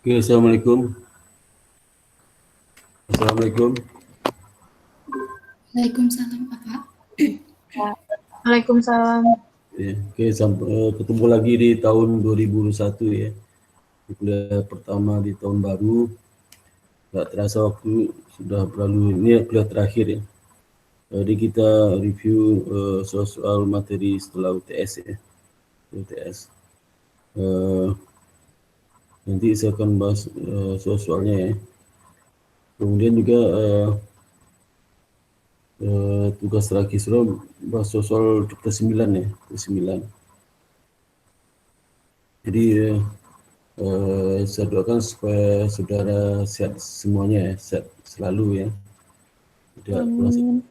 Okay, Assalamualaikum. Assalamualaikum. Waalaikumsalam, Bapak. Waalaikumsalam. Okay, ketemu lagi di tahun 2021 ya. Di kuliah pertama di tahun baru. Tak terasa waktu sudah berlalu. Ini kuliah terakhir ya. Jadi kita review soal-soal materi setelah UTS ya. UTS. Nanti saya akan bahas soal-soalnya ya. Kemudian juga tugas terakhir sudah bahas soal chapter 9 ya. Chapter 9. Jadi saya doakan supaya saudara sehat semuanya ya, sehat selalu ya. Tidak kurang,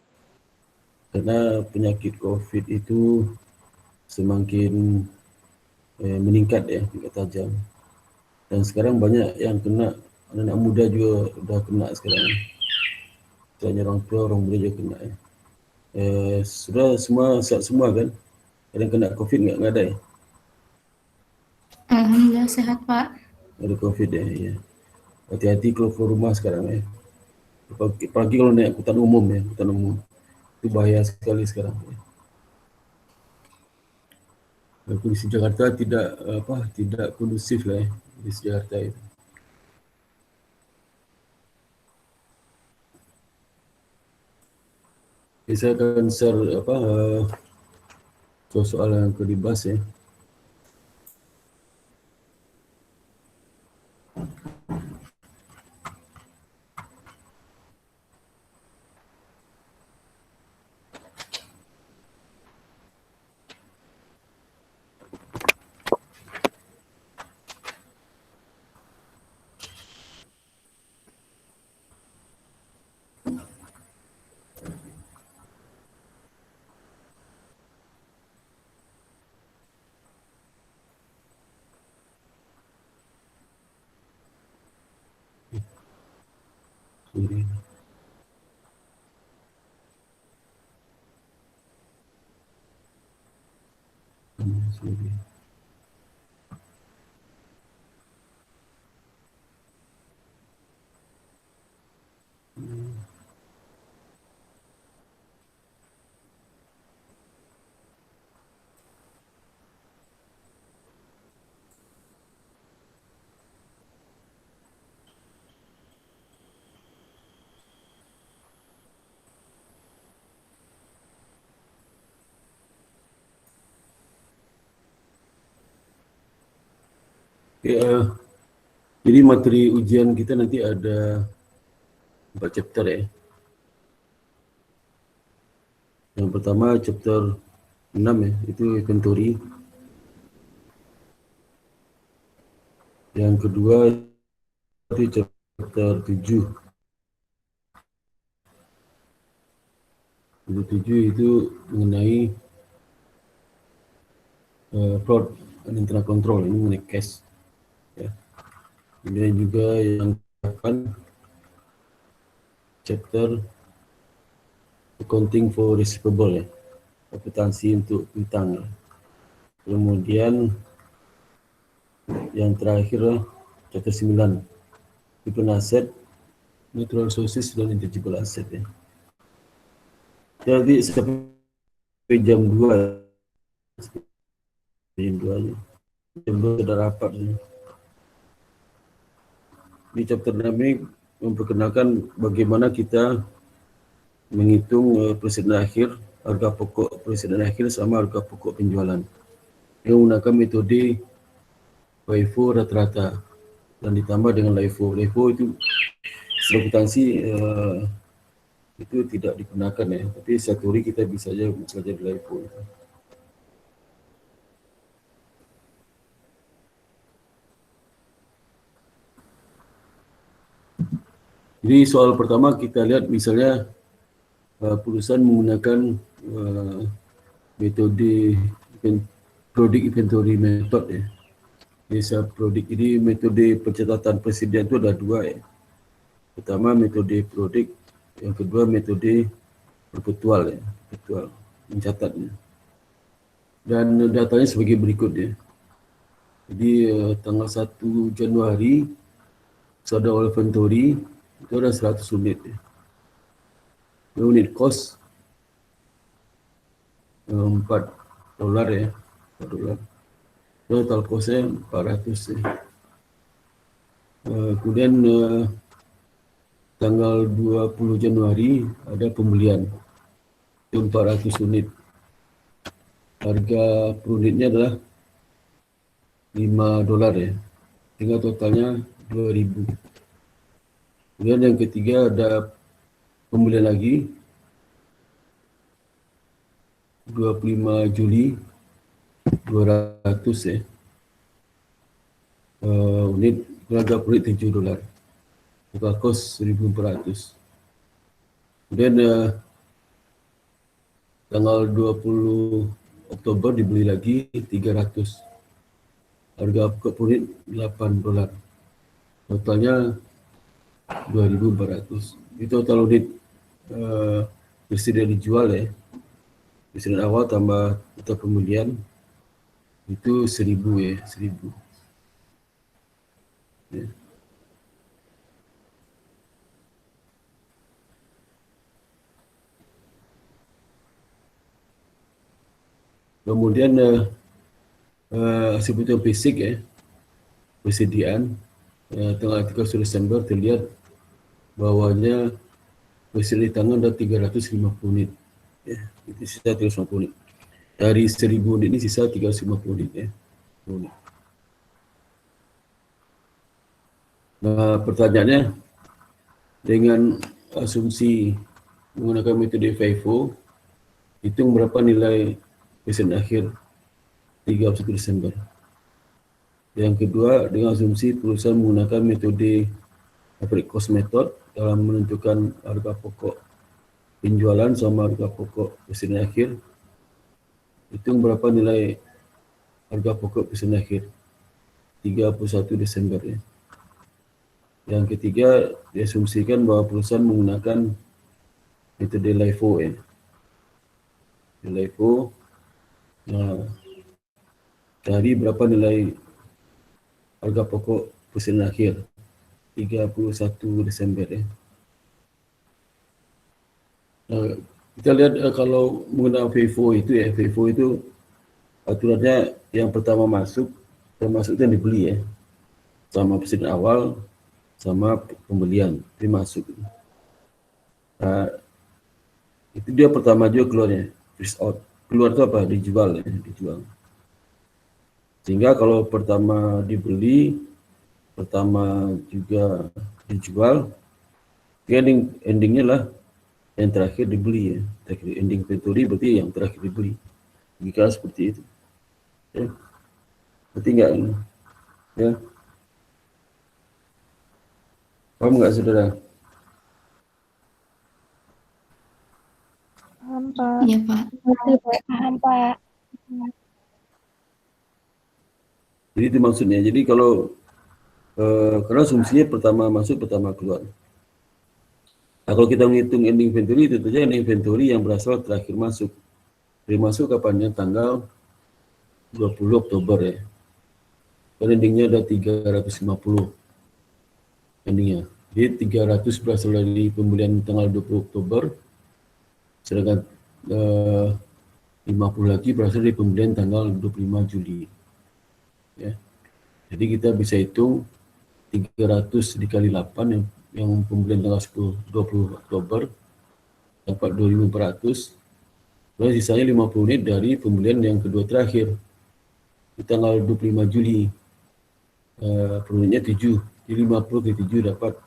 karena penyakit COVID itu semakin meningkat ya, meningkat tajam. Dan sekarang banyak yang kena, anak-anak muda juga sudah kena sekarang. Tanya orang tua, orang muda juga kena ya. Sudah semua sehat semua kan? Ada yang kena COVID nggak ada ya? Alhamdulillah sehat, Pak. Ada COVID ya, ya. Hati-hati kalau keluar rumah sekarang ya. Apalagi kalau naik angkutan umum ya, angkutan umum. Itu bahaya sekali sekarang ya. Kondisi Jakarta tidak kondusif lah ya, kondisi Jakarta itu. Saya akan share soal yang akan dibahas ya. Sorry. Sorry. Ya, jadi materi ujian kita nanti ada 4 chapter ya. Yang pertama chapter 6 ya, itu inventory. Yang kedua itu chapter 7. Chapter 7 itu mengenai fraud and internal control, ini mengenai cash. Ya. Kemudian juga yang 8 chapter accounting for receivable ya, akuntansi untuk hutang ya. Kemudian yang terakhir chapter 9 people asset, natural resources dan intangible asset ya. Jadi sampai jam 2 jam 2 aja. Jam 2 sudah rapat ya. Di chapter 6 ini memperkenalkan bagaimana kita menghitung presiden akhir, harga pokok presiden akhir sama harga pokok penjualan. Yang menggunakan metode FIFO rata-rata dan ditambah dengan LIFO. LIFO itu secara akuntansi itu tidak digunakan ya, tapi satu hari kita bisa saja belajar LIFO itu. Jadi soal pertama kita lihat misalnya perusahaan menggunakan metode product inventory method ya. Jadi produk ini metode pencatatan presiden itu ada 2 ya. Pertama metode produk, yang kedua metode perpetual ya, perpetual mencatatnya. Dan datanya sebagai berikut ya. Jadi tanggal 1 Januari Soda inventory itu ada 100 unit ya. Unit cost $4 ya, $4. Total costnya 400 ya. Kemudian tanggal 20 Januari ada pembelian 400 unit. Harga per unitnya adalah $5 ya. Tinggal totalnya 2.000. Kemudian yang ketiga ada pembelian lagi 25 Juli 200 ya. Unit harga per unit $7. Total cost 1.400. Kemudian tanggal 20 Oktober dibeli lagi 300. Harga per unit $8. Totalnya 2.400. Itu total unit bersedia dijual ya. Persediaan awal tambah total pembelian itu 1.000 ya, 1.000. Ya. Kemudian hasil perhitungan basic ya, persediaan tanggal 31 Desember terlihat bahwanya persediaan di tangan ada 350 unit. Ya, itu sisa 350 unit. Dari 1.000 unit ini sisa 350 unit ya. Unit. Nah, pertanyaannya dengan asumsi menggunakan metode FIFO, hitung berapa nilai persediaan akhir 31 Desember. Yang kedua, dengan asumsi perusahaan menggunakan metode average cost method dalam menentukan harga pokok penjualan sama harga pokok persediaan akhir, hitung berapa nilai harga pokok persediaan akhir 31 Desember ya. Yang ketiga, diasumsikan bahwa perusahaan menggunakan metode LIFO ya. LIFO, cari berapa nilai harga pokok persediaan akhir 31 Desember ya. Kita lihat kalau menggunakan FIFO itu ya, FIFO itu aturannya yang pertama masuk, termasuk itu yang dibeli ya, sama persediaan awal, sama pembelian, itu masuk. Itu dia pertama juga keluarnya, first out. Keluar itu apa? Dijual ya, dijual. Sehingga kalau pertama dibeli, pertama juga dijual, endingnya lah yang terakhir dibeli ya. Terakhir ending inventory berarti yang terakhir dibeli. Jika seperti itu. Ya. Berarti enggak ini. Ya. Paham enggak saudara? Paham, Pak. Iya, Pak. Paham, Pak. Jadi itu maksudnya. Jadi kalau karena asumsinya pertama masuk, pertama keluar. Nah, kalau kita menghitung ending inventory, itu saja ending inventory yang berasal terakhir masuk. Dari masuk kapannya? Tanggal 20 Oktober ya. Dan endingnya ada 350 endingnya. Jadi 300 berasal dari pembelian tanggal 20 Oktober, sedangkan 50 lagi berasal dari pembelian tanggal 25 Juli. Ya. Jadi kita bisa hitung 300 dikali 8 yang pembelian tanggal 20 Oktober dapat 2.400. Lalu sisanya 50 unit dari pembelian yang kedua terakhir di tanggal 25 Juli. Per unitnya 7. Jadi 50 ke 7 dapat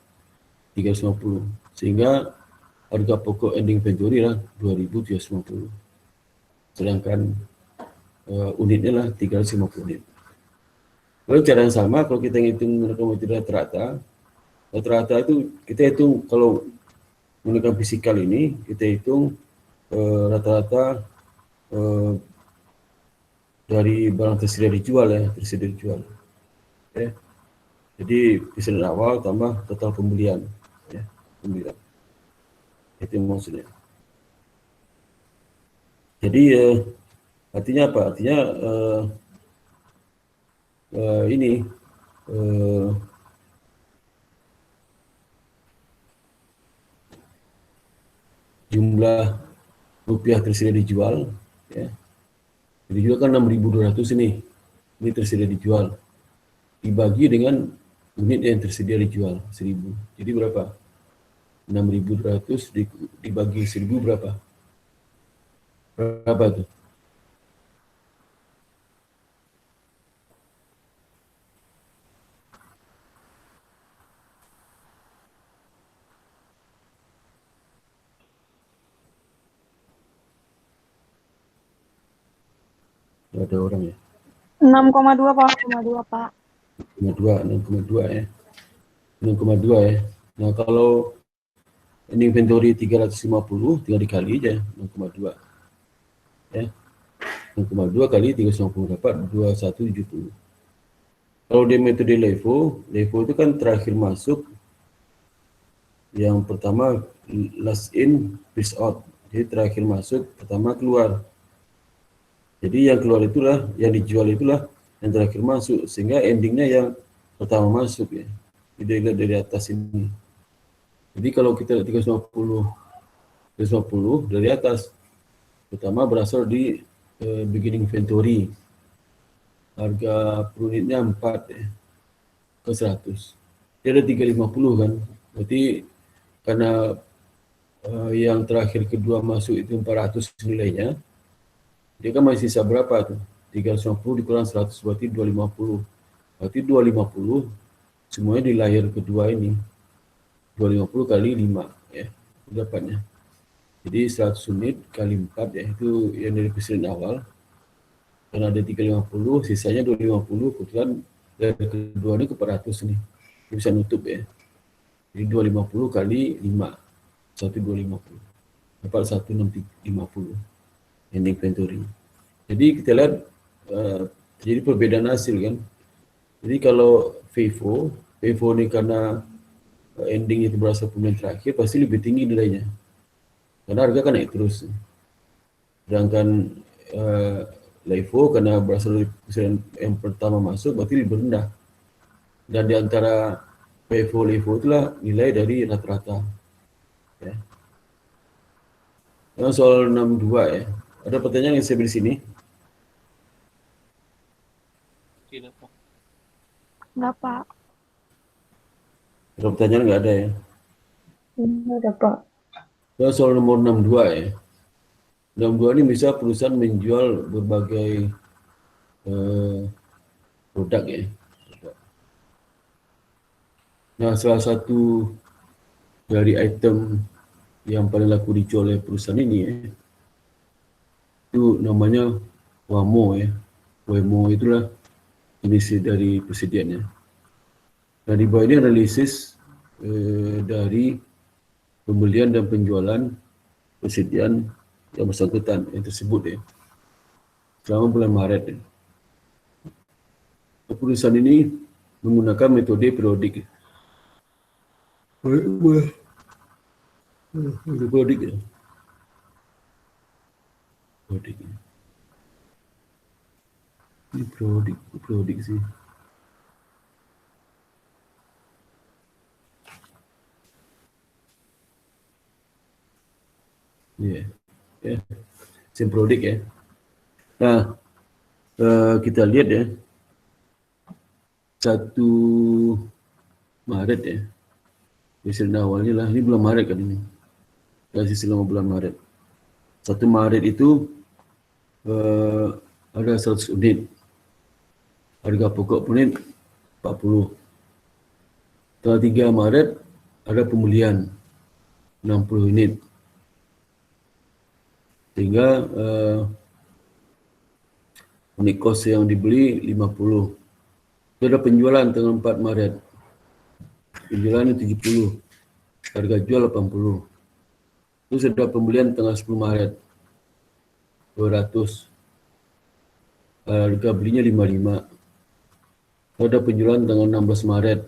350. Sehingga harga pokok ending inventory lah 2.350. Sedangkan unitnya lah 350 unit. Lalu cara yang sama kalau kita hitung menggunakan metode rata-rata itu kita hitung kalau menggunakan fisikal ini kita hitung rata-rata dari barang tersedia dijual ya, tersedia dijual. Ya. Jadi persediaan awal tambah total pembelian ya, pembelian. Itu maksudnya. Jadi artinya apa? Artinya ini jumlah rupiah tersedia dijual, ya. Dijual kan 6.200 ini tersedia dijual. Dibagi dengan unit yang tersedia dijual 1.000. Jadi berapa? 6.200 dibagi 1.000 berapa? Berapa tuh? Ada orang ya? 6,2 Pak. 6,2 Pak. 6,2 ya. 6,2 ya. Nah, kalau ini inventory 350, tinggal dikali aja 6,2. Ya. 6,2 kali 350 dapat 2170. Kalau di metode LIFO itu kan terakhir masuk, yang pertama last in, first out. Jadi terakhir masuk, pertama keluar. Jadi yang keluar itulah, yang dijual itulah yang terakhir masuk, sehingga endingnya yang pertama masuk ya. Jadi lihat dari atas ini. Jadi kalau kita 350 dari atas, pertama berasal di beginning inventory. Harga per unitnya 4 ya, ke 100. Dia ada 350 kan. Berarti karena yang terakhir kedua masuk itu 400 nilainya, dia kan masih sisa berapa tuh? 350 dikurang 100 berarti 250. Berarti 250 semuanya di layer kedua ini. 250 kali 5 ya, dapatnya. Jadi 100 unit kali 4 ya, itu yang dari presiden awal. Karena ada 350, sisanya 250, kebetulan dari kedua ini ke 400 nih. Ini bisa nutup ya. Jadi 250 kali 5, 1250. Dapat 1650 yang inventory. Jadi kita lihat terjadi perbedaan hasil kan. Jadi kalau FIFO ini karena ending itu berasal pembelian terakhir, pasti lebih tinggi nilainya. Karena harga kan naik terus. Sedangkan LIFO karena berasal dari yang pertama masuk, berarti lebih rendah. Dan di antara FIFO LIFO itulah nilai dari rata-rata. Ya. Yang soal 62 ya. Ada pertanyaan yang saya beri sini? Tidak, Pak. Enggak, Pak. Ada pertanyaan nggak ada ya? Enggak ada, Pak. Yang soal nomor 62 ya. 62 ini bisa perusahaan menjual berbagai produk ya. Nah, salah satu dari item yang paling laku dijual oleh perusahaan ini ya, itu namanya WAMO ya. WAMO itulah jenis dari persediaannya. Nah, di bawah ini analisis dari pembelian dan penjualan persediaan yang bersangkutan yang tersebut ya, selama bulan Maret ya. Perusahaan ini menggunakan metode periodik ya. Periodik ya. Periodik ya. Ini periodik sih. Ya, yeah. Simprodik ya. Nah, kita lihat ya, 1 Maret ya. Hasil awalnya lah, ini bulan Maret kan ini. Kasih selama bulan Maret. 1 Maret itu ada 100 unit. Harga pokok unit 40. Tanggal 3 Maret ada pembelian 60 unit. Sehingga unit kos yang dibeli 50. Itu ada penjualan tanggal 4 Maret. Penjualan 70. Harga jual 80. Terus ada pembelian tanggal 10 Maret. 200. Harga belinya 55. Ada penjualan tanggal 16 Maret.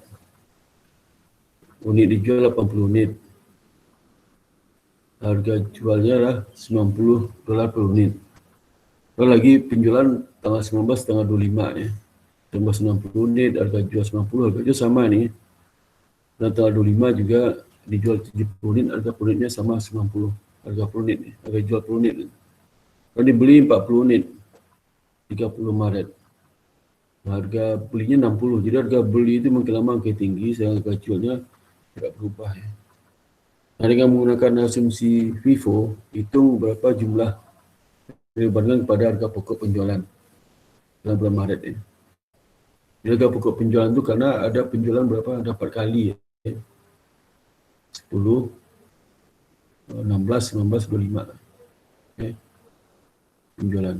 Unit dijual 80 unit. Harga jualnya lah $90 per unit. Lalu lagi penjualan tanggal 19, tanggal 25 ya. Tanggal 90 unit, harga jual 90, harga jual sama nih. Dan tanggal 25 juga dijual 70 unit, harga per unitnya sama 90. harga per unit ni, harga jual per unit ni. Kalau dibeli 40 unit 30 Maret, harga belinya 60. Jadi harga beli itu makin lama makin tinggi, sehingga harga jualnya tidak berubah ya. Nah, dengan menggunakan asumsi FIFO, hitung berapa jumlah dibandingkan kepada harga pokok penjualan dalam bulan Maret ini. Harga pokok penjualan itu karena ada penjualan berapa? Ada 4 kali ya. 10, 16, 19, 25. Okay. Penjualan.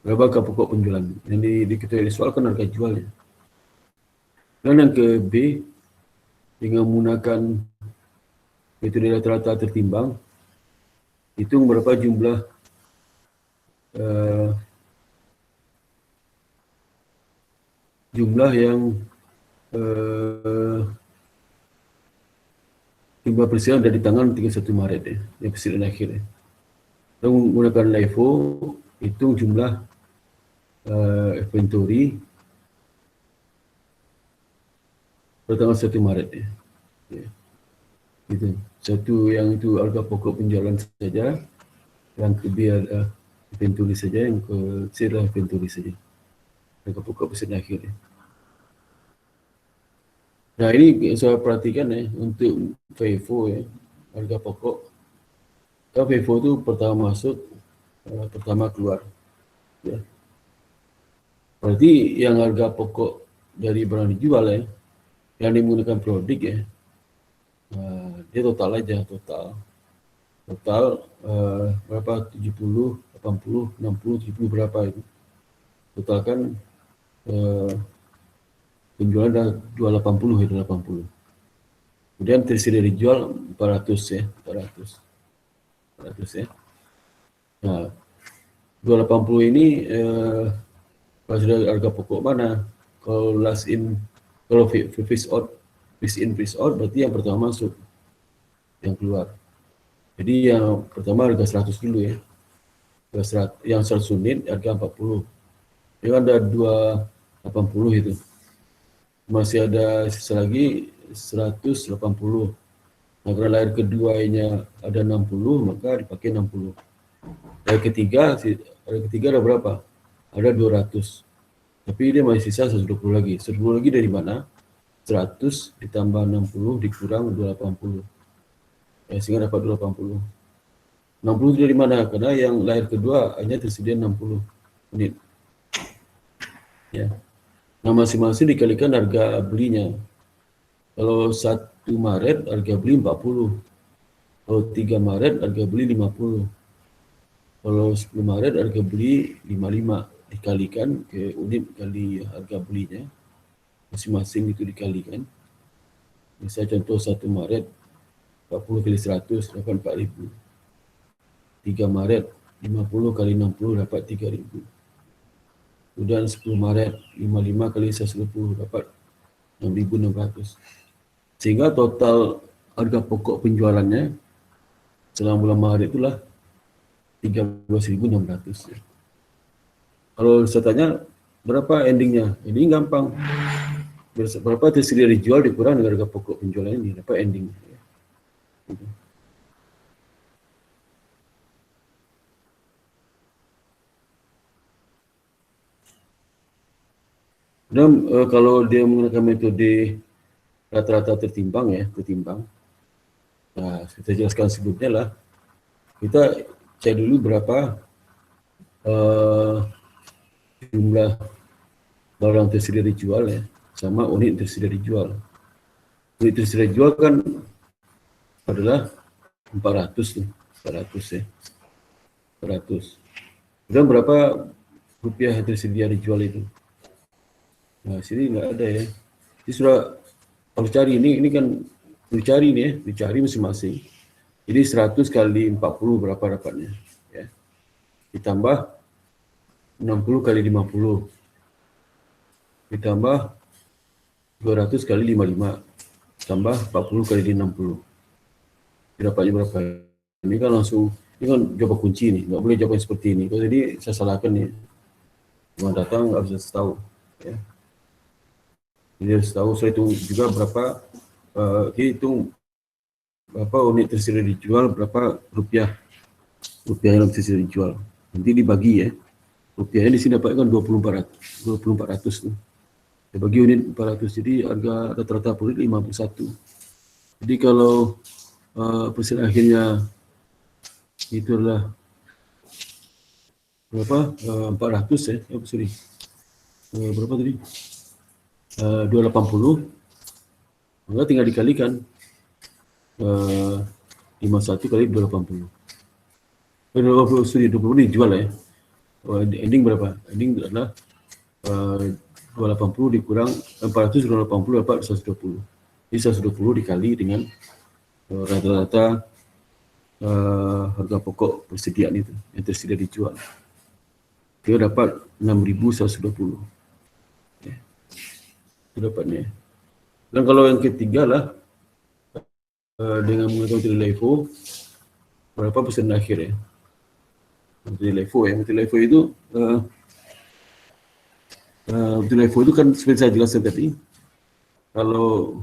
Berapa harga pokok penjualan? Yang diketahui soal kan harga jualnya. Dan yang ke B, dengan menggunakan metode rata-rata tertimbang, hitung berapa jumlah yang jumlah persiapan dari tanggal 31 Maret ya, yang persiapan akhir ya. Dan menggunakan LIFO, hitung jumlah inventory pada tanggal 1 Maret ya. Ya. Gitu. Satu yang itu harga pokok penjualan saja, yang ke B adalah inventory saja, yang ke C adalah inventory saja. Harga pokok persiapan akhir ya. Nah ini saya perhatikan ya, untuk FIFO ya, harga pokok. Kalau FIFO itu pertama masuk, pertama keluar. Ya. Berarti yang harga pokok dari barang dijual ya, yang menggunakan produk ya, dia total aja, total berapa, 70, 80, 60, 70 berapa itu. Total kan penjualan dah 280 ya, 280. Kemudian tersedia dijual 400 ya, 400 ya. Nah, 280 ini kalau sudah harga pokok mana? Kalau last in, kalau freeze in freeze out berarti yang pertama masuk, yang keluar. Jadi yang pertama harga 100 dulu ya. Yang 100 unit harga 40. Ini ada 280 itu. Masih ada sisa lagi 180. Nah, kalau lahir keduanya ada 60, maka dipakai 60. Lahir ketiga ada berapa? Ada 200. Tapi dia masih sisa 120 lagi. 120 lagi dari mana? 100 ditambah 60 dikurang 280. Sehingga dapat 280. 60 itu dari mana? Karena yang lahir kedua hanya tersedia 60 unit. Ya. Nah, masing-masing dikalikan harga belinya. Kalau 1 Maret harga beli 40. Kalau 3 Maret harga beli 50. Kalau 10 Maret harga beli 55. Dikalikan ke unit kali harga belinya. Masing-masing itu dikalikan. Misalnya contoh 1 Maret 40 kali 100 dapat 4.000. 3 Maret 50 kali 60 dapat 3.000. Kemudian 10 Maret 55 kali 110 dapat 6.600. Sehingga total harga pokok penjualannya selama bulan Maret itulah 13.600. Kalau saya tanya berapa endingnya? Ini gampang. Berapa tersedia dijual dikurang dengan harga pokok penjualan ini, dapat ending. Gitu. Dan kalau dia menggunakan metode rata-rata tertimbang ya, nah, kita jelaskan sebelumnya lah. Kita cek dulu berapa jumlah barang tersedia dijual ya, sama unit tersedia dijual. Unit tersedia dijual kan adalah 400 nih, 400 ya, 400. Dan berapa rupiah yang tersedia dijual itu? Nah, sini nggak ada ya. Jadi sudah harus cari ini kan dicari nih ya, dicari masing-masing. Jadi 100 kali 40 berapa dapatnya? Ya. Ditambah 60 kali 50. Ditambah 200 kali 55. Tambah 40 kali 60. Dapatnya berapa? Ini kan langsung, ini kan jawaban kunci nih. Nggak boleh jawaban seperti ini. Kalau jadi saya salahkan nih. Cuma datang nggak bisa tahu. Ya. Jadi harus tahu, saya hitung juga berapa, hitung berapa unit tersedia dijual, berapa rupiah rupiah yang bisa dijual. Nanti dibagi ya. Rupiahnya di sini dapatkan 2400 tuh. Dia bagi unit 400, jadi harga rata-rata per unit 51. Jadi kalau persen akhirnya itu adalah berapa? 400 ya, sorry. Berapa tadi? 280. Maka tinggal dikalikan 51 kali 280. 20 dijual ya. Ending berapa? Ending adalah 280 dikurang 400 280 dapat 120. Jadi 120 dikali dengan rata-rata harga pokok persediaan itu yang tersedia dijual. Dia dapat 6.120. Ya. Itu dapatnya. Dan kalau yang ketiga lah dengan menggunakan metode LIFO, berapa persen akhir ya? Metode LIFO ya. Metode LIFO itu metode LIFO itu kan seperti saya jelaskan tadi, kalau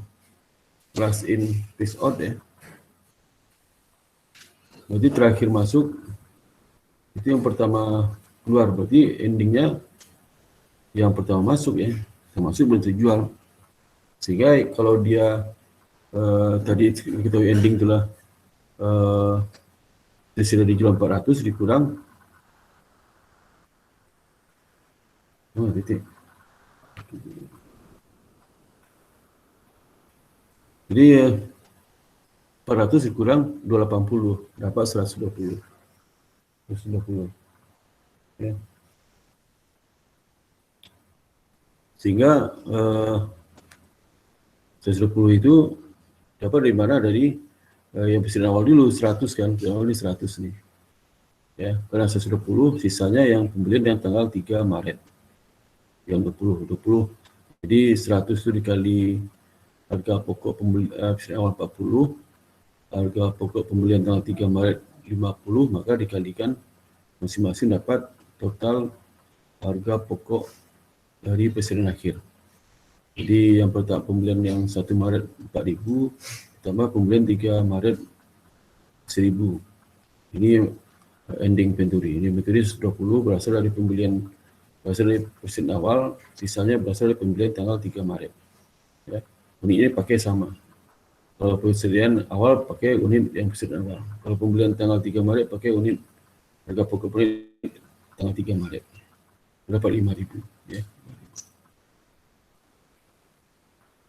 last in first out ya, berarti terakhir masuk itu yang pertama keluar, berarti endingnya yang pertama masuk ya, yang masuk belum terjual. Sehingga kalau dia tadi kita tahu ending itulah sudah dijual 400 dikurang titik. Jadi 400 dikurang 280 dapat 120. 120. Ya. Sehingga 120 itu dapat dari mana? Dari yang persediaan awal dulu 100 kan, yang awal ini 100 nih. Ya, karena 120 sisanya yang pembelian yang tanggal 3 Maret. Yang 20. Jadi 100 itu dikali harga pokok persediaan awal 40, harga pokok pembelian tanggal 3 Maret 50, maka dikalikan masing-masing dapat total harga pokok dari persediaan akhir. Jadi yang pertama pembelian yang 1 Maret 4.000 tambah pembelian 3 Maret 1.000. Ini ending inventory. Ini inventory 120 berasal dari pembelian, berasal dari persediaan awal, sisanya berasal dari pembelian tanggal 3 Maret. Ya. Unitnya pakai sama. Kalau persediaan awal pakai unit yang persediaan awal. Kalau pembelian tanggal 3 Maret pakai unit harga pokok unit tanggal 3 Maret. Dapat 5.000 ya.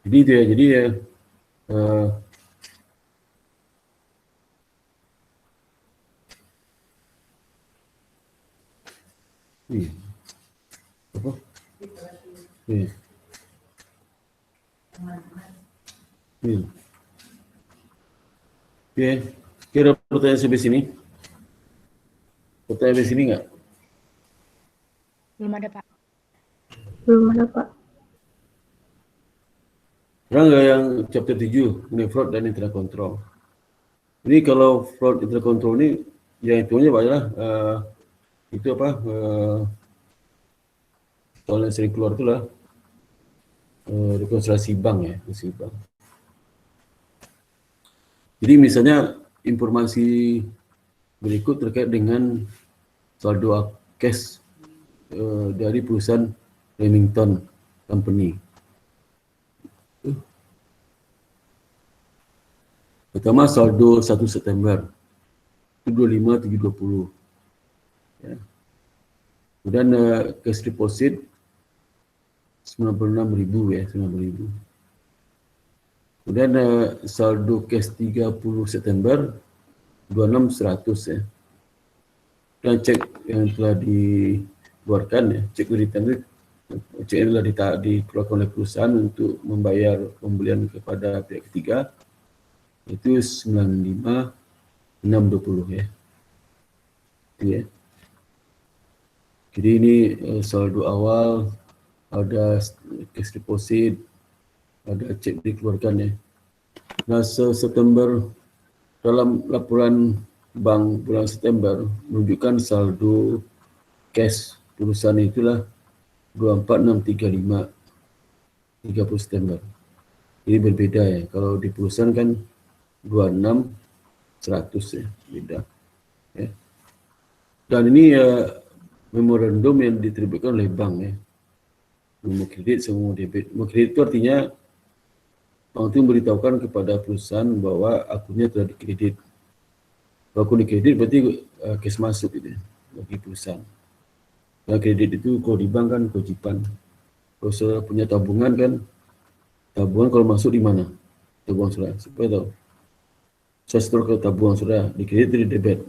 Jadi itu ya, jadi ya apa? Oke, kira pertanyaan sampai sini? Pertanyaan sampai sini nggak? Belum ada, Pak. Belum ada, Pak. Pernah nggak yang chapter 7, mengenai fraud dan internal control? Ini kalau fraud internal control ini, yang itunya banyak itu apa, soal yang sering keluar itulah rekonstruksi bank ya, rekonstruksi bank. Jadi misalnya informasi berikut terkait dengan saldo cash dari perusahaan Remington Company. Pertama saldo 1 September itu 25.720. Ya. Kemudian cash deposit 96.000 ya, 90.000. Kemudian saldo cash 30 September 26.100 ya. Dan cek yang telah dikeluarkan ya, cek return, cek yang telah dikeluarkan oleh perusahaan untuk membayar pembelian kepada pihak ketiga itu 95.620 ya. Itu ya. Jadi ini saldo awal, ada cash deposit, ada cek dikeluarkan ya. Nah, September dalam laporan bank bulan September menunjukkan saldo cash perusahaan itulah 24.635 30 September. Ini berbeda ya. Kalau di perusahaan kan 26.100 ya, beda. Ya. Dan ini memorandum yang diterbitkan oleh bank ya. Memo kredit sama memo debit. Memo kredit itu artinya bank itu memberitahukan kepada perusahaan bahwa akunnya telah dikredit. Kalau akun dikredit berarti cash masuk gitu ya, bagi perusahaan. Nah, kredit itu kalau di bank kan kewajiban. Kalau saya punya tabungan kan, tabungan kalau masuk di mana? Tabungan saudara, supaya tahu. Saya setor ke tabungan saudara, di kredit di debit.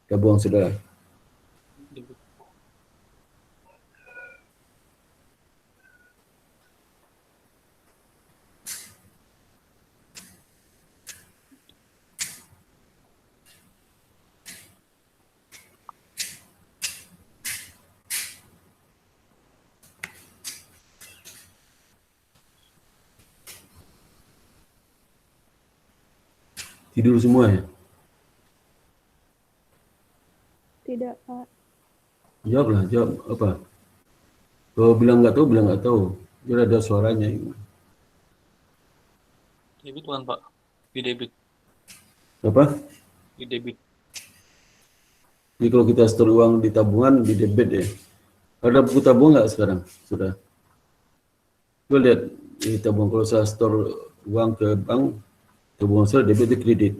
Tabungan saudara. Debit. Tidur semua ya? Tidak, Pak. Jawablah, jawab apa? Kalau bilang nggak tahu, bilang nggak tahu. Biar ada suaranya. Debit bukan Pak? Di debit. Apa? Di debit. Jadi kalau kita setor uang di tabungan, di debit ya. Ada buku tabungan nggak sekarang? Sudah. Coba lihat di tabungan. Kalau saya setor uang ke bank, tabungan saya debit itu kredit.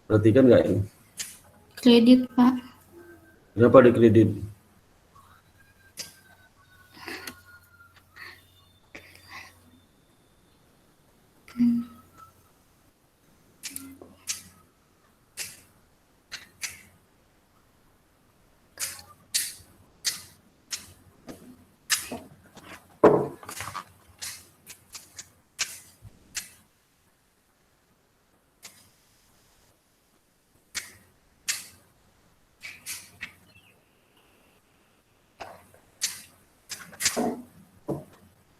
Perhatikan nggak ini? Kredit, Pak. Kenapa ada kredit?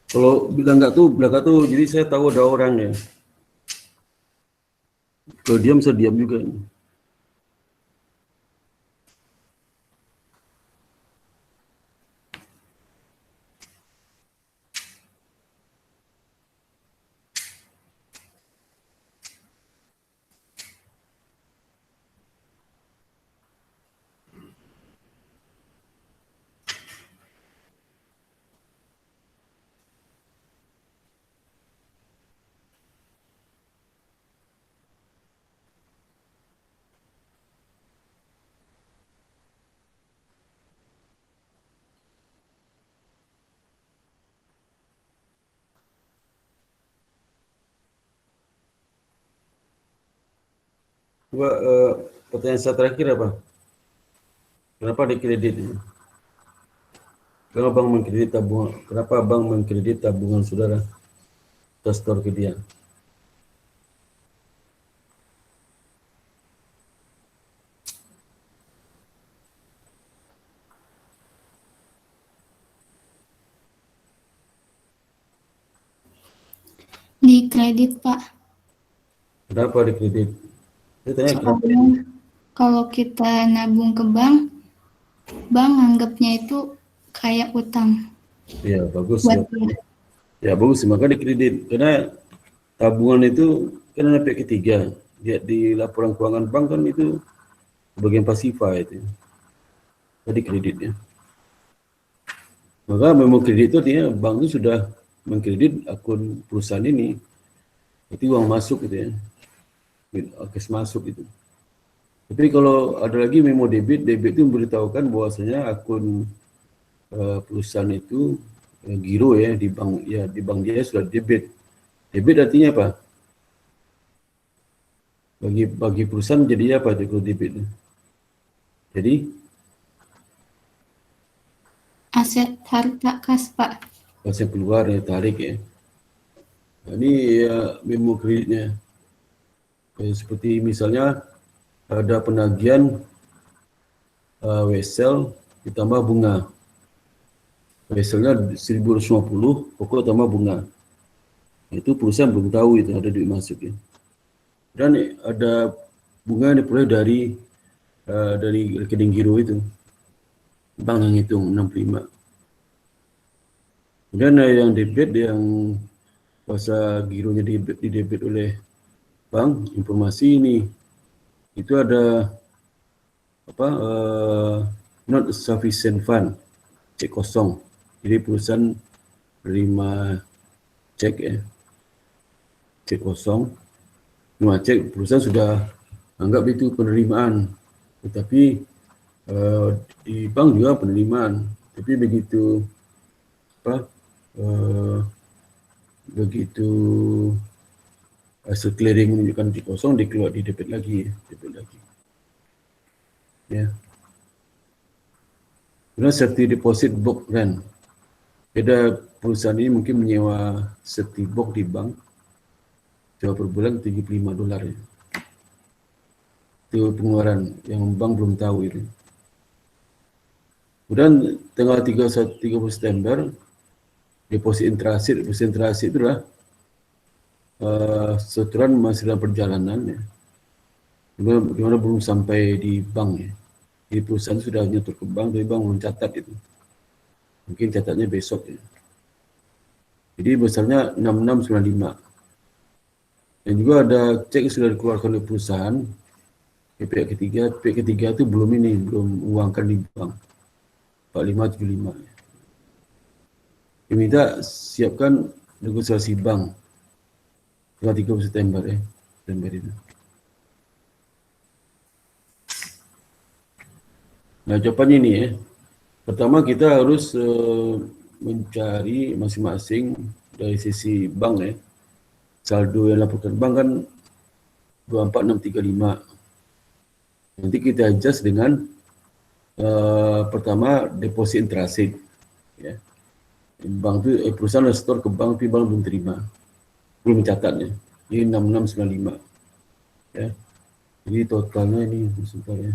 Kalau bilang nggak tahu, jadi saya tahu ada orang ya. Kalau diam, saya diam juga. Coba pertanyaan saya terakhir apa? Kenapa dikredit? Kenapa bank mengkredit tabungan? Kenapa bank mengkredit tabungan saudara? Kita store ke dia. Di kredit, Pak. Kenapa dikredit? Saya tanya kenapa? Soalnya kalau kita nabung ke bank, bank anggapnya itu kayak utang Ya bagus. buat dia. Ya bagus, maka dikredit. Karena tabungan itu kan ada pihak ketiga. Lihat di laporan keuangan bank kan itu bagian pasifa itu. Jadi kreditnya. Maka memang kredit itu artinya bank itu sudah mengkredit akun perusahaan ini. Itu uang masuk gitu ya. Cash masuk itu. Tapi kalau ada lagi memo debit, debit itu memberitahukan bahwasanya akun perusahaan itu giro ya di bank dia sudah debit. Debit artinya apa? Bagi perusahaan jadi apa itu kalau debit? Jadi Aset harta kas, Pak. pas yang keluar ya tarik ya. Nah, ini memo kreditnya. Seperti misalnya ada penagihan wesel ditambah bunga. Weselnya 1.250, pokok tambah bunga. Itu perusahaan belum tahu itu ada duit masuk ya. Dan ada bunga yang diperoleh dari rekening giro itu. Bank yang hitung 65. Dan yang debit yang kuasa gironya didebit oleh bank, informasi ini itu ada not sufficient fund, cek kosong. Jadi perusahaan terima cek cek kosong. Terima cek, perusahaan sudah anggap itu penerimaan, tetapi di bank juga penerimaan. Tapi begitu hasil clearing menunjukkan cek kosong, dikeluar di debit lagi. Ya. Kemudian safety deposit book rent. Ada perusahaan ini mungkin menyewa safety box di bank, sewa per bulan $75. Ya. Itu pengeluaran yang bank belum tahu itu. Kemudian tanggal 30 September, deposit intrasit. Deposit intrasit itu adalah setoran masih dalam perjalanan, ya. Di mana belum sampai di bank, ya. Jadi perusahaan sudah nyetor ke bank, tapi bank belum catat itu. Mungkin catatnya besok, ya. Jadi besarnya 6695. Dan juga ada cek yang sudah dikeluarkan oleh perusahaan, pihak ketiga itu belum uangkan di bank. 4575. Diminta siapkan negosiasi bank tanggal 30 September, September itu. Nah, jawapannya ini, pertama kita harus mencari masing-masing dari sisi bank, saldo yang laporkan bank kan 24635. Nanti kita adjust dengan pertama deposit intrasit, ya. Bank itu perusahaan store ke bank, tapi bank belum terima, belum mencatatnya. Ini 6695, ya. Jadi totalnya ini sebentar, ya.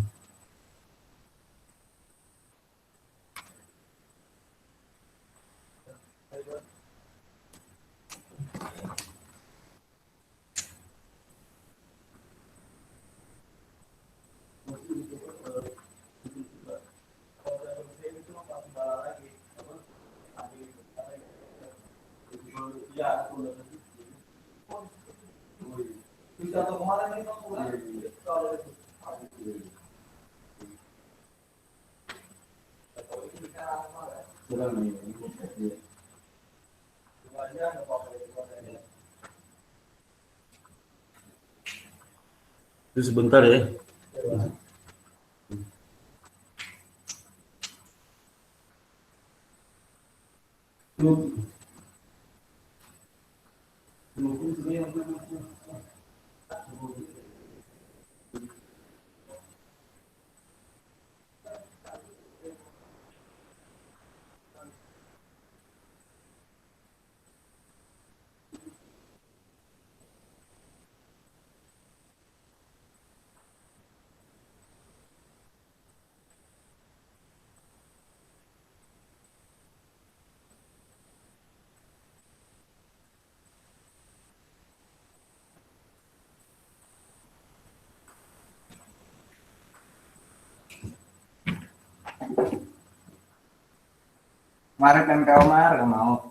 Itu sebentar, ya. Mari kan kau mau.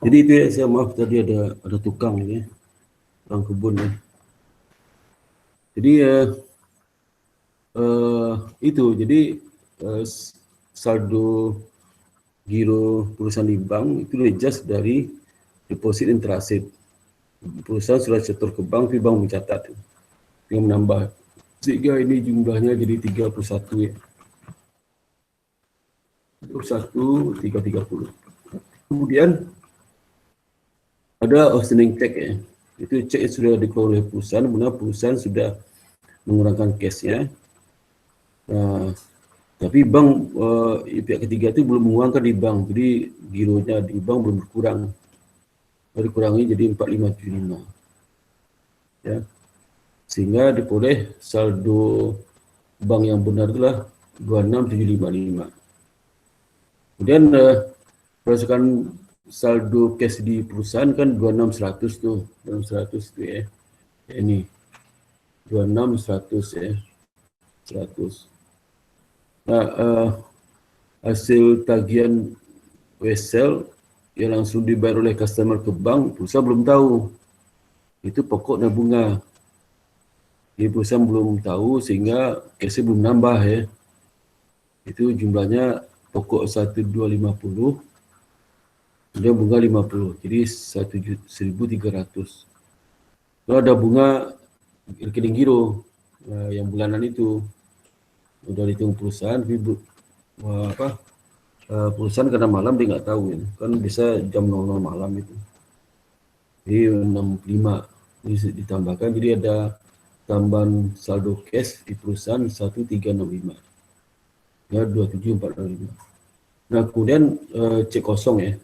Jadi itu ya, saya maaf tadi ada tukang ini, orang kebun ya. Jadi itu, jadi saldo giro perusahaan di bank itu adjust dari deposit and transit. Perusahaan sudah setor ke bank, tapi bank mencatat dengan menambah, sehingga ini jumlahnya jadi 31 ya. 31.330. Kemudian ada outstanding check ya. Itu cek yang sudah dikeluarkan oleh perusahaan, mana perusahaan sudah mengurangkan cashnya. Nah, tapi bank pihak ketiga itu belum menguangkan di bank, jadi gironya di bank belum berkurang. Dikurangi jadi 4575. Ya. Sehingga diperoleh saldo bank yang benar itulah 26755. Kemudian berdasarkan saldo cash di perusahaan kan 26100 tuh, 26100 tuh ya. Ini 26100 ya. 100. Nah, hasil tagihan wesel yang langsung dibayar oleh customer ke bank, perusahaan belum tahu. Itu pokok dan bunga. Jadi perusahaan belum tahu sehingga cashnya belum nambah ya. Itu jumlahnya pokok 1250, kemudian bunga 50, jadi 1.300. Kalau ada bunga rekening giro yang bulanan itu udah dihitung perusahaan, perusahaan karena malam dia nggak tahu ya. Kan bisa jam 00 malam itu. Jadi 65 ini ditambahkan, jadi ada tambahan saldo cash di perusahaan 1365. Ya 27465. Nah, kemudian cek kosong ya.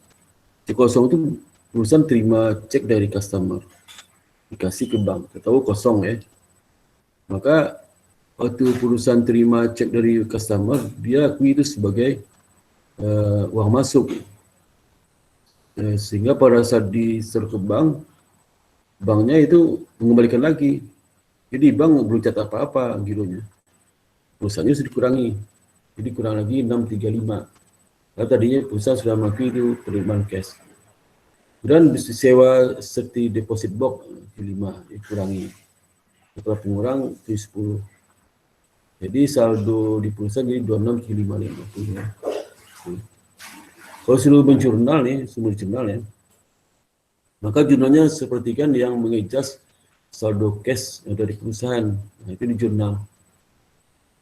Cek kosong itu perusahaan terima cek dari customer, dikasih ke bank, tahu kosong ya. Maka waktu perusahaan terima cek dari customer, dia akui itu sebagai uang masuk. Sehingga pada saat disetor ke bank, banknya itu mengembalikan lagi. Jadi bank belum catat apa-apa gironya. Perusahaannya sudah dikurangi. Jadi kurang lagi 635. Kalau tadinya perusahaan sudah mengakui itu penerimaan cash. Kemudian sewa seperti deposit box 5 dikurangi. Setelah pengurang itu 10. Jadi saldo di perusahaan jadi 26.550. Kalau seluruh menjurnal nih, semua jurnal ya, maka jurnalnya sepertikan yang mengejas saldo cash dari perusahaan. Nah, itu di jurnal.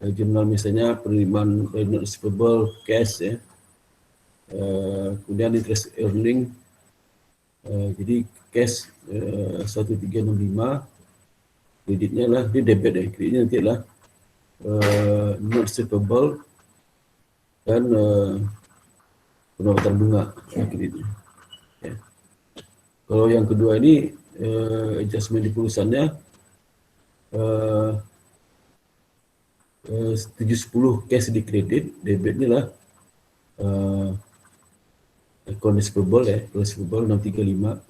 Jurnal misalnya penerimaan receivable cash ya, kemudian interest earning, jadi cash 1365, kreditnya lah, ini debit ya, kreditnya nanti lah not receivable dan pendapatan bunga kreditnya. Ya. Kalau yang kedua ini adjustment di perusahaannya 710 cash di kredit, debitnya lah account receivable ya, receivable 635,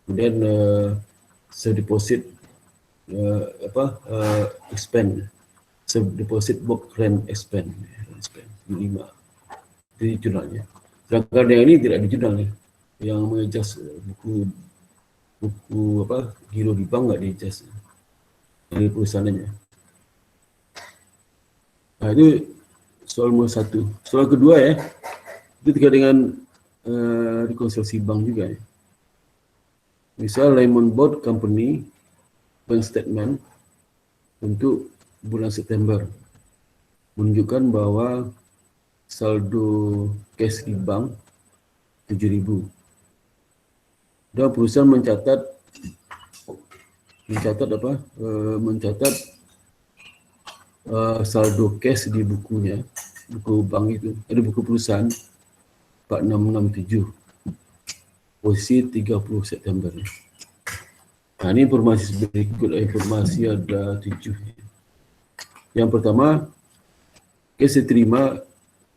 kemudian deposit expand, deposit book rent expand 5 di jurnalnya. Sedangkan yang ini tidak di jurnal ya, yang mengejas buku giro di bank nggak di-adjust dari perusahaannya. Nah, itu soal nomor 1. Soal kedua ya, itu terkait dengan rekonstruksi bank juga ya. Misal Lemon Board Company bank statement untuk bulan September menunjukkan bahwa saldo cash di bank 7.000. Dan perusahaan mencatat saldo cash di bukunya, buku bank itu, ada buku perusahaan 4667, posisi 30 September. Nah, ini informasi berikut, informasi ada 7. Yang pertama, cash diterima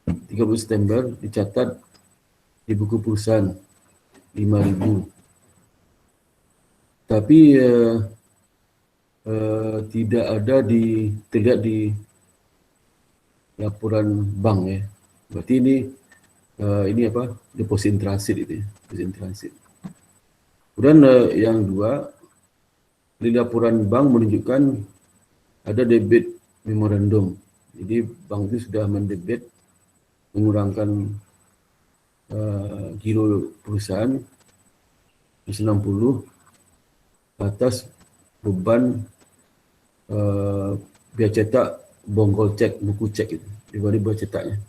30 September dicatat di buku perusahaan 5.000. Tapi tidak ada terlihat di laporan bank ya. Berarti ini deposit in transit itu ya, deposit in transit. Kemudian yang dua, di laporan bank menunjukkan ada debit memorandum. Jadi bank itu sudah mendebit, mengurangkan giro perusahaan 90 atas beban biaya cetak bongkol cek, buku cek itu, dibanding biaya cetaknya.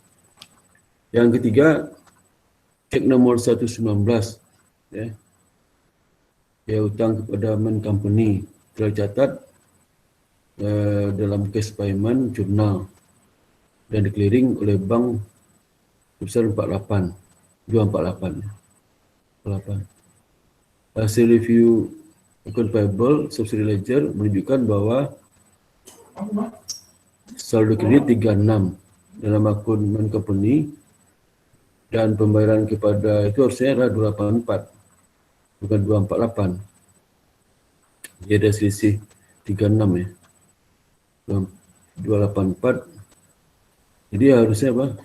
Yang ketiga, cek nomor 119, ya hutang kepada main company tercatat dalam case payment jurnal dan di-clearing oleh bank sebesar 248. Hasil review account payable subsidy ledger menunjukkan bahwa saldo kredit 36 dalam akun main company dan pembayaran kepada itu harusnya adalah 284 bukan 248. Dia ada selisih 36 ya. 284. Jadi harusnya apa?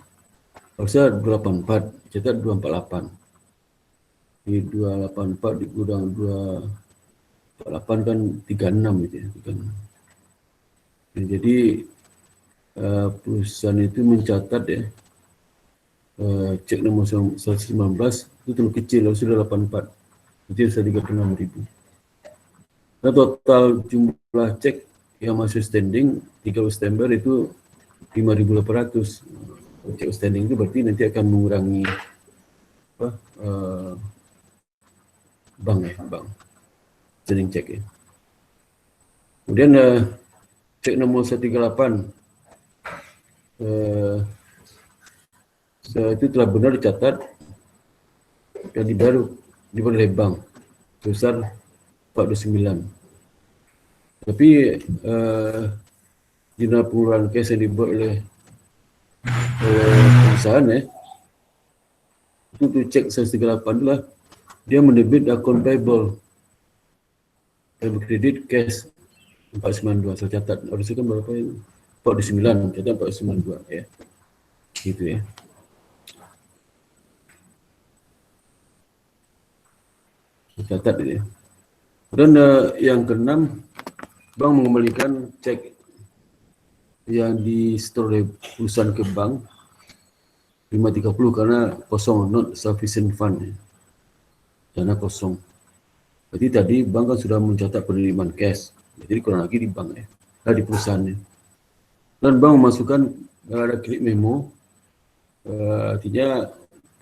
Harusnya 284, catat 248. Di 284 dikurang 248 kan 36 gitu ya. 36. Dan jadi perusahaan itu mencatat ya, cek nomor 119 itu terlalu kecil, harusnya 84. Jadi sudah 36.000. Nah, total jumlah cek yang masih standing 30 September itu 5.800. Cek standing itu berarti nanti akan mengurangi bank standing cek ya. Kemudian cek nomor 138 itu telah benar dicatat dan dibaru oleh bank sebesar 49. Tapi jurnal pengeluaran cash yang dibuat oleh perusahaan ya, itu tu cek 138 itulah dia mendebit akun payable dan kredit cash 492. Saya catat harusnya kan berapa ini? 49, catat 492 ya. Gitu ya. Catat ini. Dan yang keenam, bank mengembalikan cek yang di store oleh perusahaan ke bank 530 karena kosong, not sufficient fund ya. Dana kosong. Berarti tadi bank kan sudah mencatat penerimaan cash, jadi kurang lagi di bank ya, di perusahaannya. Dan bank memasukkan ada kredit memo, artinya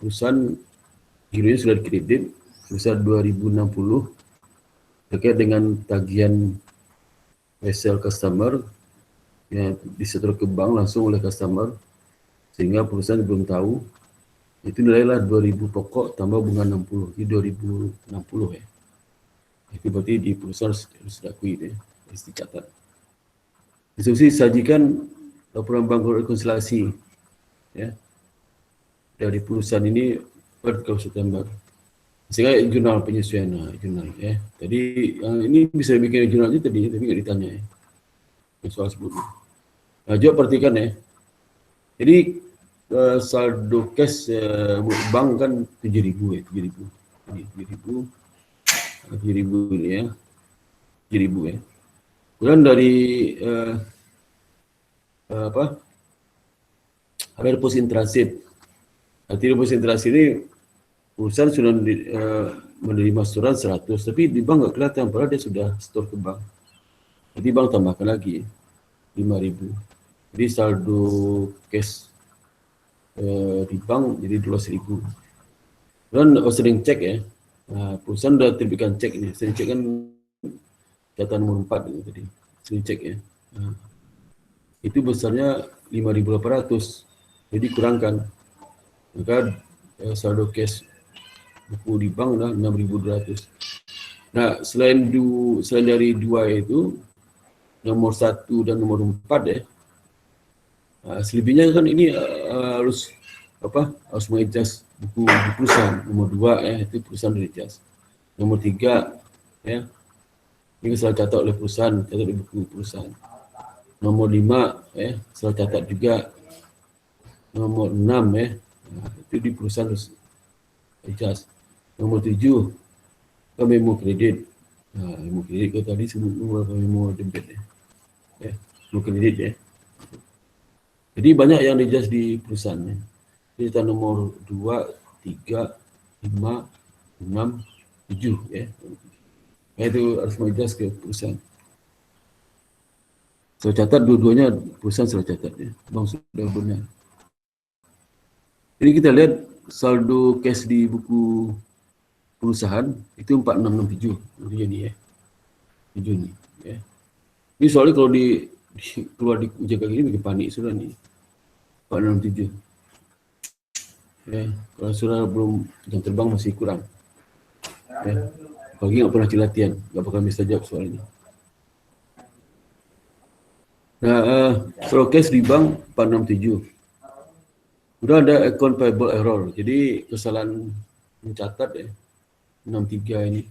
perusahaan gironya sudah dikredit sebesar 2060 terkait dengan tagihan wholesale customer yang disetor ke bank langsung oleh customer, sehingga perusahaan belum tahu. Itu nilailah 2.000 pokok tambah bunga 60, jadi 2.060 ya. Itu berarti di perusahaan harus diakui ya, harus dicatat. Instruksi sajikan laporan bank rekonsiliasi ya dari perusahaan ini per 30 September. Sehingga jurnal penyesuaian, jurnal ya. Tadi yang ini bisa bikin jurnal itu tadi, tapi nggak ditanya ya. Soal sebelumnya. Nah, juga perhatikan ya. Jadi saldo cash bank kan 7.000 ya, 7.000. Jadi 7.000 ini ya. 7.000 ya. Kemudian dari ada deposit in transit. Artinya deposit in transit ini perusahaan sudah menerima setoran 100, tapi di bank nggak kelihatan, padahal dia sudah store ke bank. Jadi bank tambahkan lagi 5.000. Jadi saldo cash di bank jadi 12.000. Dan outstanding check ya, perusahaan sudah terbitkan cek ini. Outstanding check kan catatan nomor 4 ini tadi. Outstanding check ya. Itu besarnya 5.800. Jadi kurangkan. Maka saldo cash buku di bank adalah 6.200. Nah, selain dari dua itu, nomor 1 dan nomor 4 ya, selebihnya kan ini harus mengadjust buku di perusahaan. Nomor 2 ya, itu perusahaan di-adjust. Nomor 3 ya, ini salah catat oleh perusahaan, catat di buku perusahaan. Nomor 5 ya, salah catat juga. Nomor 6 ya, itu di perusahaan harus adjust. Nomor 7 memo kredit. Memo kredit ke tadi sebut apa memo debit ya. Memo kredit ya. Jadi banyak yang adjust di perusahaan ya. Jadi kita nomor 2, 3, 5, 6, 7 ya. Itu harus adjust ke perusahaan. Saya catat dua-duanya perusahaan sudah catat ya. Bang sudah benar. Jadi kita lihat saldo cash di buku perusahaan itu 4667 ini ya. 7 ni ya. Ini soalnya kalau keluar di ujian kayak gini bikin panik sudah nih. 467. Ya, kalau sudah belum jam terbang masih kurang. Ya. Pagi nggak pernah latihan, nggak bakal bisa jawab soal ini. Nah, kalau cash di bank 467. Udah ada account payable error. Jadi kesalahan mencatat ya. 63 ini.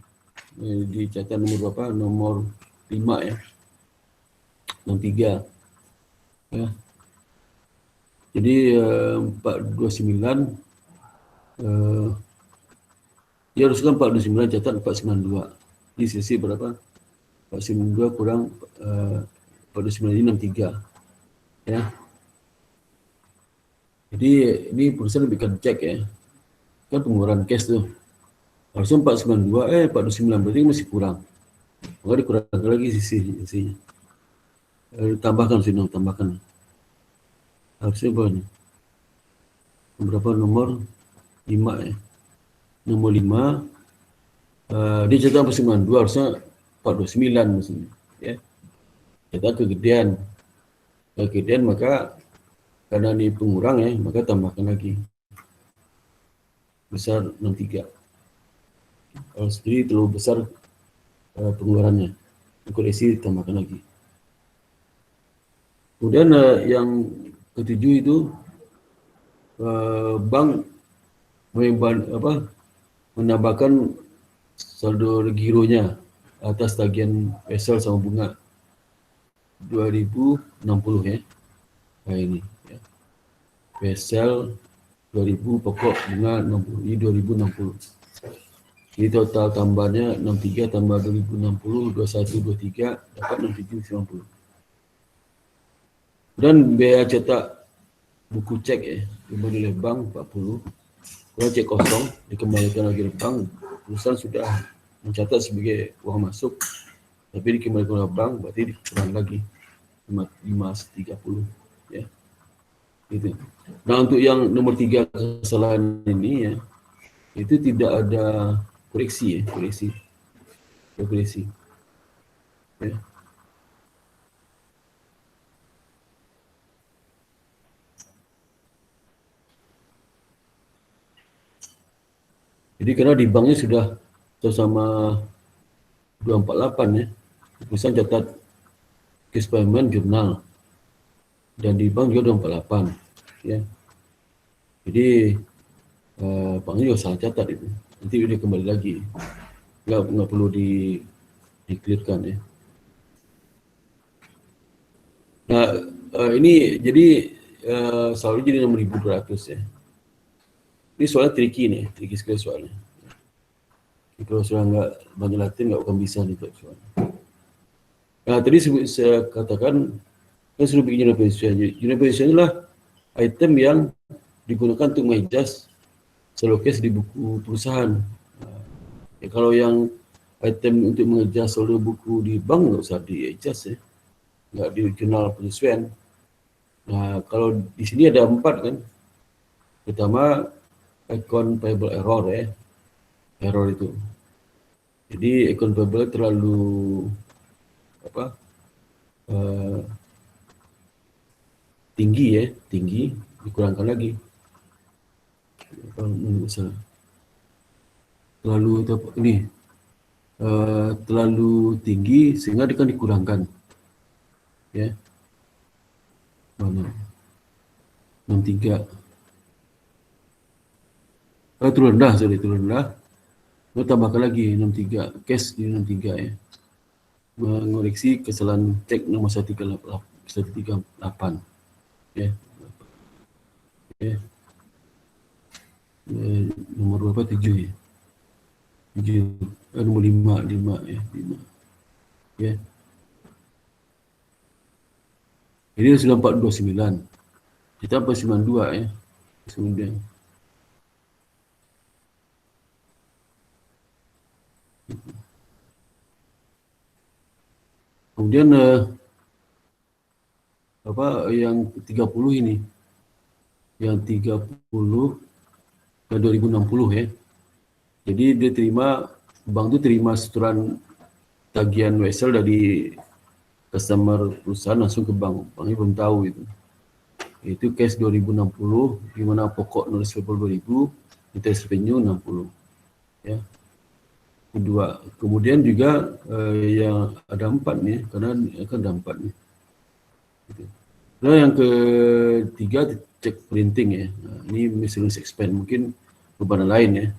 Dicatat nomor berapa? Nomor 5 ya. 63. Ya. Jadi 429 dia haruskan 429 catat 492. Jadi sisi berapa? 492 kurang 429 ini 63. Ya. Jadi ini perusahaan bikin cek ya. Kan pengeluaran cash tuh. Harusnya 492 429 berarti masih kurang. Maka dikurangkan lagi sisinya. Tambahkan sini, tambahkan. Harusnya berapa nih? Berapa nomor 5 ya. Nomor 5 dia catat 492 harusnya 429 maksudnya ya. Catat kegedean maka karena ini pengurang ya, maka tambahkan lagi besar 63. Kalau sendiri terlalu besar pengeluarannya, koreksi tambahkan lagi. Kemudian yang ketujuh itu bank menambahkan saldo gironya atas tagihan wesel sama bunga 2060 ya. Nah ini ya. Wesel 2000 pokok bunga 60 ini 2060. Jadi total tambahnya 63 tambah 2060 2123 dapat 6790. Dan biaya cetak buku cek ya diberi oleh bank 40. Kalau cek kosong dikembalikan lagi ke bank, perusahaan sudah mencatat sebagai uang masuk, tapi dikembalikan oleh bank berarti dikurang lagi 530 ya. Gitu. Nah untuk yang nomor 3 kesalahan ini ya, itu tidak ada koreksi ya, koreksi. Ya. Jadi karena di banknya sudah sama 248 ya, perusahaan catat case payment jurnal dan di bank juga 248 ya. Jadi banknya juga salah catat itu. Nanti dia kembali lagi, nggak perlu di-clearkan ya. Nah ini jadi selalu jadi nomor 1200 ya. Ini soalnya tricky sekali soalnya. Kalau sudah nggak banyak latihan nggak akan bisa nih soalnya. Nah tadi saya katakan kan sudah bikin unit position. Unit position adalah item yang digunakan untuk mengadjust saldo cash di buku perusahaan. Ya, kalau yang item untuk mengadjust saldo buku di bank nggak usah di-adjust ya, nggak di jurnal penyesuaian. Nah kalau di sini ada 4 kan, pertama account payable error ya, error itu. Jadi account payable terlalu tinggi dikurangkan lagi. Kalau misalnya terlalu tinggi sehingga dia kan dikurangkan ya. Mana 63 terlalu rendah. Mau tambahkan lagi 63 cash di 63 ya. Mengoreksi kesalahan cek nomor 138 ya. Ya. Nomor berapa 7 ya. nombor 5 ya, 5. Ya. Ini sudah 429. Kita 492 ya. Kemudian yang 30 ini. Yang 30 2060 ya. Jadi dia bank tu terima setoran tagihan wesel dari customer perusahaan langsung ke bank. Banknya belum tahu itu. Itu case 2060 di mana pokok notice payable 2000, interest revenue 60. Ya. Kedua, kemudian juga yang ada 4 nih, karena akan ada 4 nih. Gitu. Nah, yang ketiga cek printing ya. Nah, ini miscellaneous expense, mungkin beban lain ya.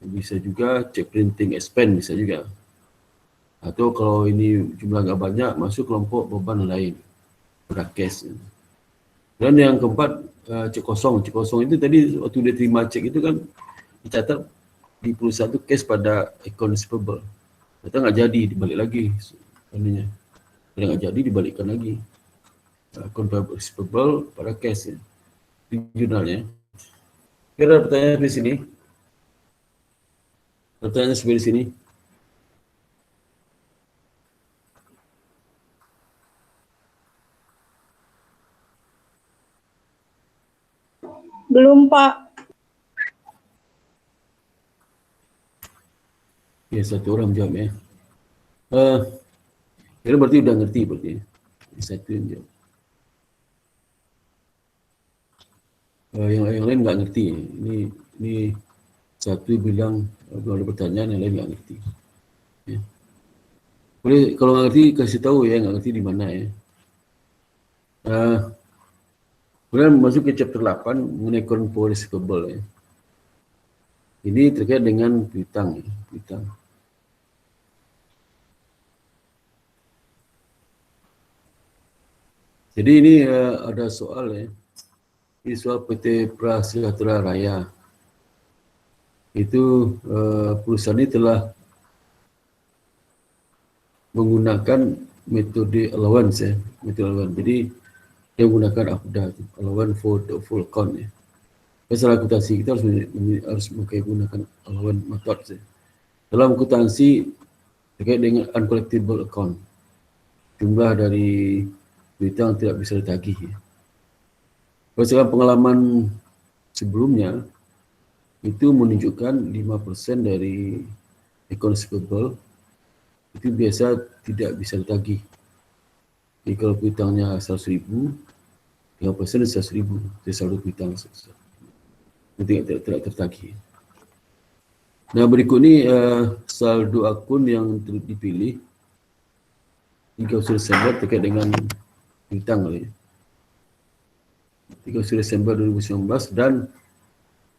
Bisa juga cek printing expense bisa juga. Atau kalau ini jumlah agak banyak masuk kelompok beban lain, cash. Dan yang keempat cek kosong. Cek kosong itu tadi waktu dia terima cek itu kan dicatat di perusahaan itu cash pada account receivable. Ternyata nggak jadi, dibalik lagi. Kalau nggak jadi dibalikkan lagi. Account receivable pada cash ya. Di jurnalnya. Kira pertanyaan di sini. Pertanyaan seperti sini. Belum, Pak. Ya, satu orang jawab ya. Kira berarti udah ngerti berarti. Satu yang jawab. Yang lain nggak ngerti. Ini satu bilang belum ada pertanyaan, yang lain nggak ngerti. Ya. Boleh kalau nggak ngerti kasih tahu ya, nggak ngerti di mana ya. Kemudian masuk ke chapter 8 mengenai account receivable ya. Ini terkait dengan piutang ya, piutang. Jadi ini ada soal ya. Ini soal PT Prasejahtera Raya. Itu perusahaan ini telah menggunakan metode allowance ya, metode allowance. Jadi dia menggunakan AFDA, allowance for the full account ya. Secara akuntansi kita harus menggunakan allowance method ya. Dalam akuntansi terkait dengan uncollectible account, jumlah dari piutang tidak bisa ditagih ya. Berdasarkan pengalaman sebelumnya, itu menunjukkan 5% dari account receivable itu biasa tidak bisa ditagih. Jadi kalau piutangnya 100.000, 5% 100.000, itu saldo piutang tidak tertagih. Nah, berikut ini saldo akun yang dipilih 31 Desember terkait dengan piutang kali ya. 31 Desember 2019 dan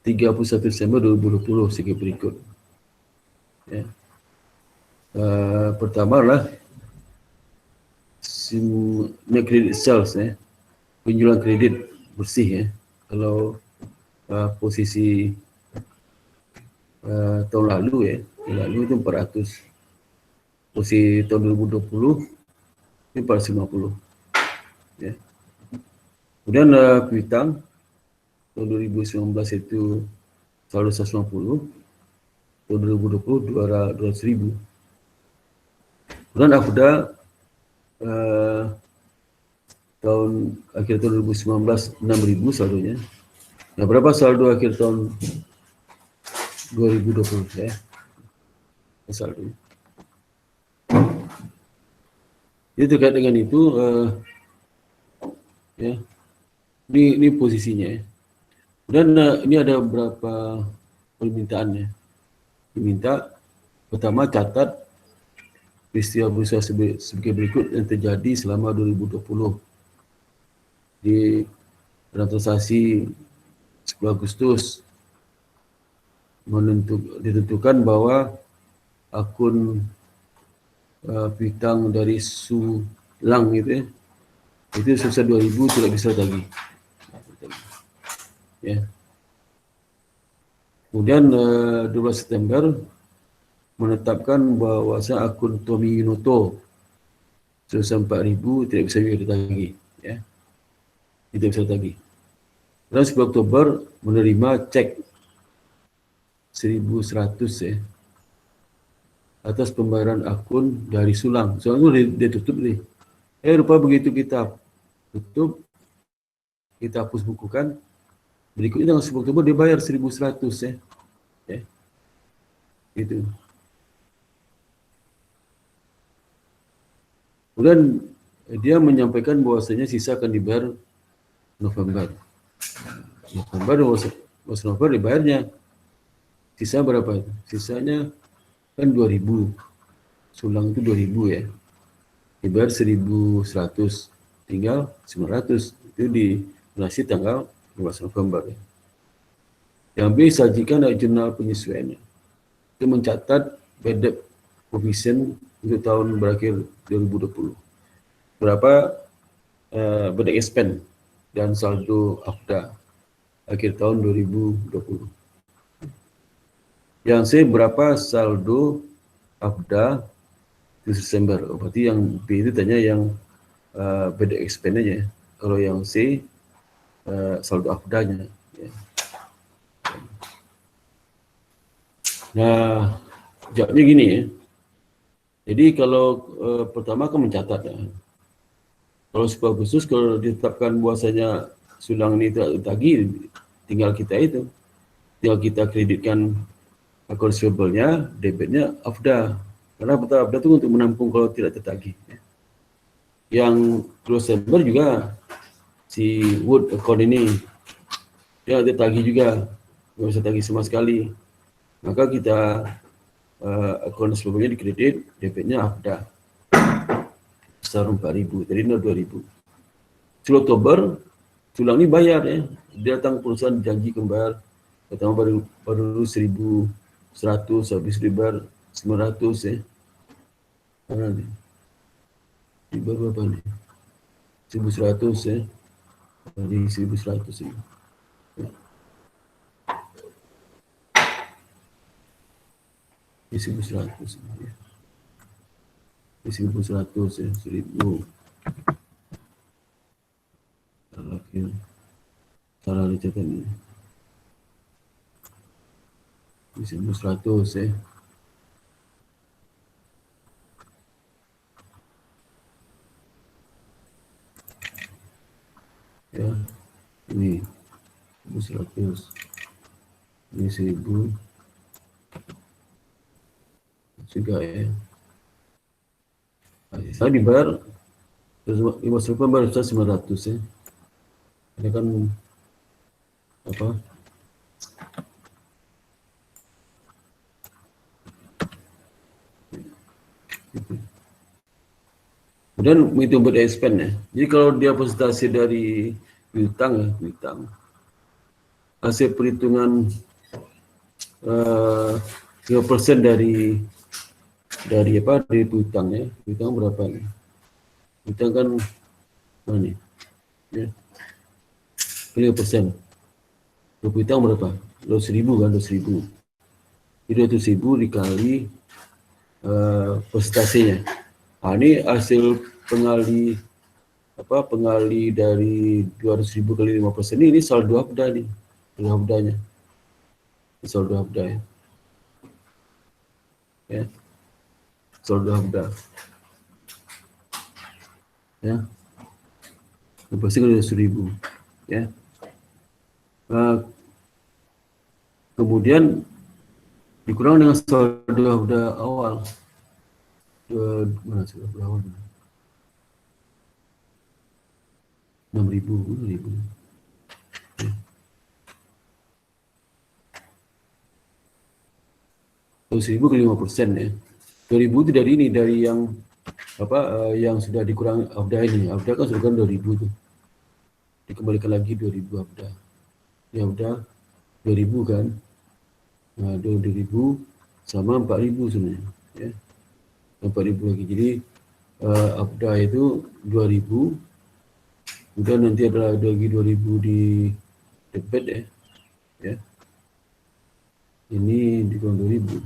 31 Desember 2020 sebagai berikut. Ya. Pertama adalah net credit sales ya. Penjualan kredit bersih ya. Kalau posisi tahun lalu ya, tahun lalu itu 400. Posisi tahun 2020 ini 450. Ya. Kemudian piutang tahun 2019 itu saldo 150, tahun 2020 200.000. Kemudian AFDA akhir tahun 2019 6.000 saldonya. Nah, berapa saldo akhir tahun 2020 ya? Saldo. Jadi terkait dengan itu ya. Ini posisinya ya. Dan ini ada beberapa permintaan ya. Diminta pertama catat peristiwa berusaha sebagai berikut yang terjadi selama 2020 di transaksi 10 Agustus ditentukan bahwa akun piutang dari Sulang gitu ya, itu sebesar 2.000 tidak bisa tagih. Ya. Kemudian 12 September menetapkan bahawasanya akun Tommy Yunoto sebesar 4,000 tidak bisa ditagih, ya. Tidak bisa ditagih. Dan 10 Oktober menerima cek 1.100 ya, atas pembayaran akun dari Sulang. Soalnya itu dia tutup nih. Rupa begitu kita tutup, kita hapus bukukan, berikutnya tanggal 10 Oktober dia bayar 1.100 ya. Ya. Gitu. Kemudian dia menyampaikan bahwasanya sisa akan dibayar November. November dibayarnya. Sisa berapa? Sisanya kan 2.000. Sulang itu 2.000 ya. Dibayar 1.100. Tinggal 900. Itu dilunasi tanggal 12 November ya. Yang B, sajikan dari jurnal penyesuaiannya. Itu mencatat bad debt provision untuk tahun berakhir 2020. Berapa bad debt expense dan saldo AFDA akhir tahun 2020. Yang C, berapa saldo AFDA di Desember. Berarti yang B itu tanya yang bad debt expense aja. Kalau yang C saldo AFDA-nya. Ya. Nah, jawabnya gini ya. Jadi kalau pertama kan mencatat ya. Kalau 10 Agustus kalau ditetapkan bahwasanya Sulang ini tidak ditagih, tinggal kita kreditkan akun receivable-nya, debitnya AFDA. Karena AFDA itu untuk menampung kalau tidak tertagih. Ya. Yang Desember juga si Wood account ini dia tertagih juga, nggak bisa tagih sama sekali. Maka kita akun sebelumnya dikredit, debitnya AFDA besar 4.000, tadi 2.000. 10 Oktober, Sulang ini bayar ya. Dia datang perusahaan janji membayar, pertama baru 1.100, habis dibayar 900 ya. Mana nih? Dibayar berapa nih? 1.100 ya. Jadi 1.100 ini. Ini 1.100 ya. Ini 1.100 ya, 1.000. Salah dicatat ini. Ini 1.100 ya. Ya, ini 1.100. Ini 1.000. Juga ya. Saya dibayar 50 bayar 900 ya. Ini kan apa? Kemudian itu bad debt expense ya. Jadi kalau dia presentasi dari piutang, hasil perhitungan 3% dari piutang ya. Piutang berapa nih? Piutang kan mana nih? Ya. 3%. Piutang berapa? 200.000 kan, 200.000. Jadi 200.000 dikali presentasinya. Nah, ini hasil pengali dari 200.000 kali 5% ini saldo AFDA nih. Saldo AFDA-nya. Saldo AFDA ya. Ya. Saldo AFDA. Ya. Pasti kalau 200.000 ya. Kemudian dikurang dengan saldo AFDA awal. Mana saldo AFDA awal? 6.000. Ya. 200.000 ke 5% ya. 2.000 itu dari yang yang sudah dikurang AFDA ini. AFDA kan sudah kan 2.000 tuh. Dikembalikan lagi 2.000 AFDA. Ya AFDA 2.000 kan. Nah, 2.000 sama 4.000 sebenarnya ya. 4.000 lagi. Jadi AFDA itu 2.000. Kemudian nanti ada lagi 2.000 di debit ya. Ya. Ini dikurang 2.000.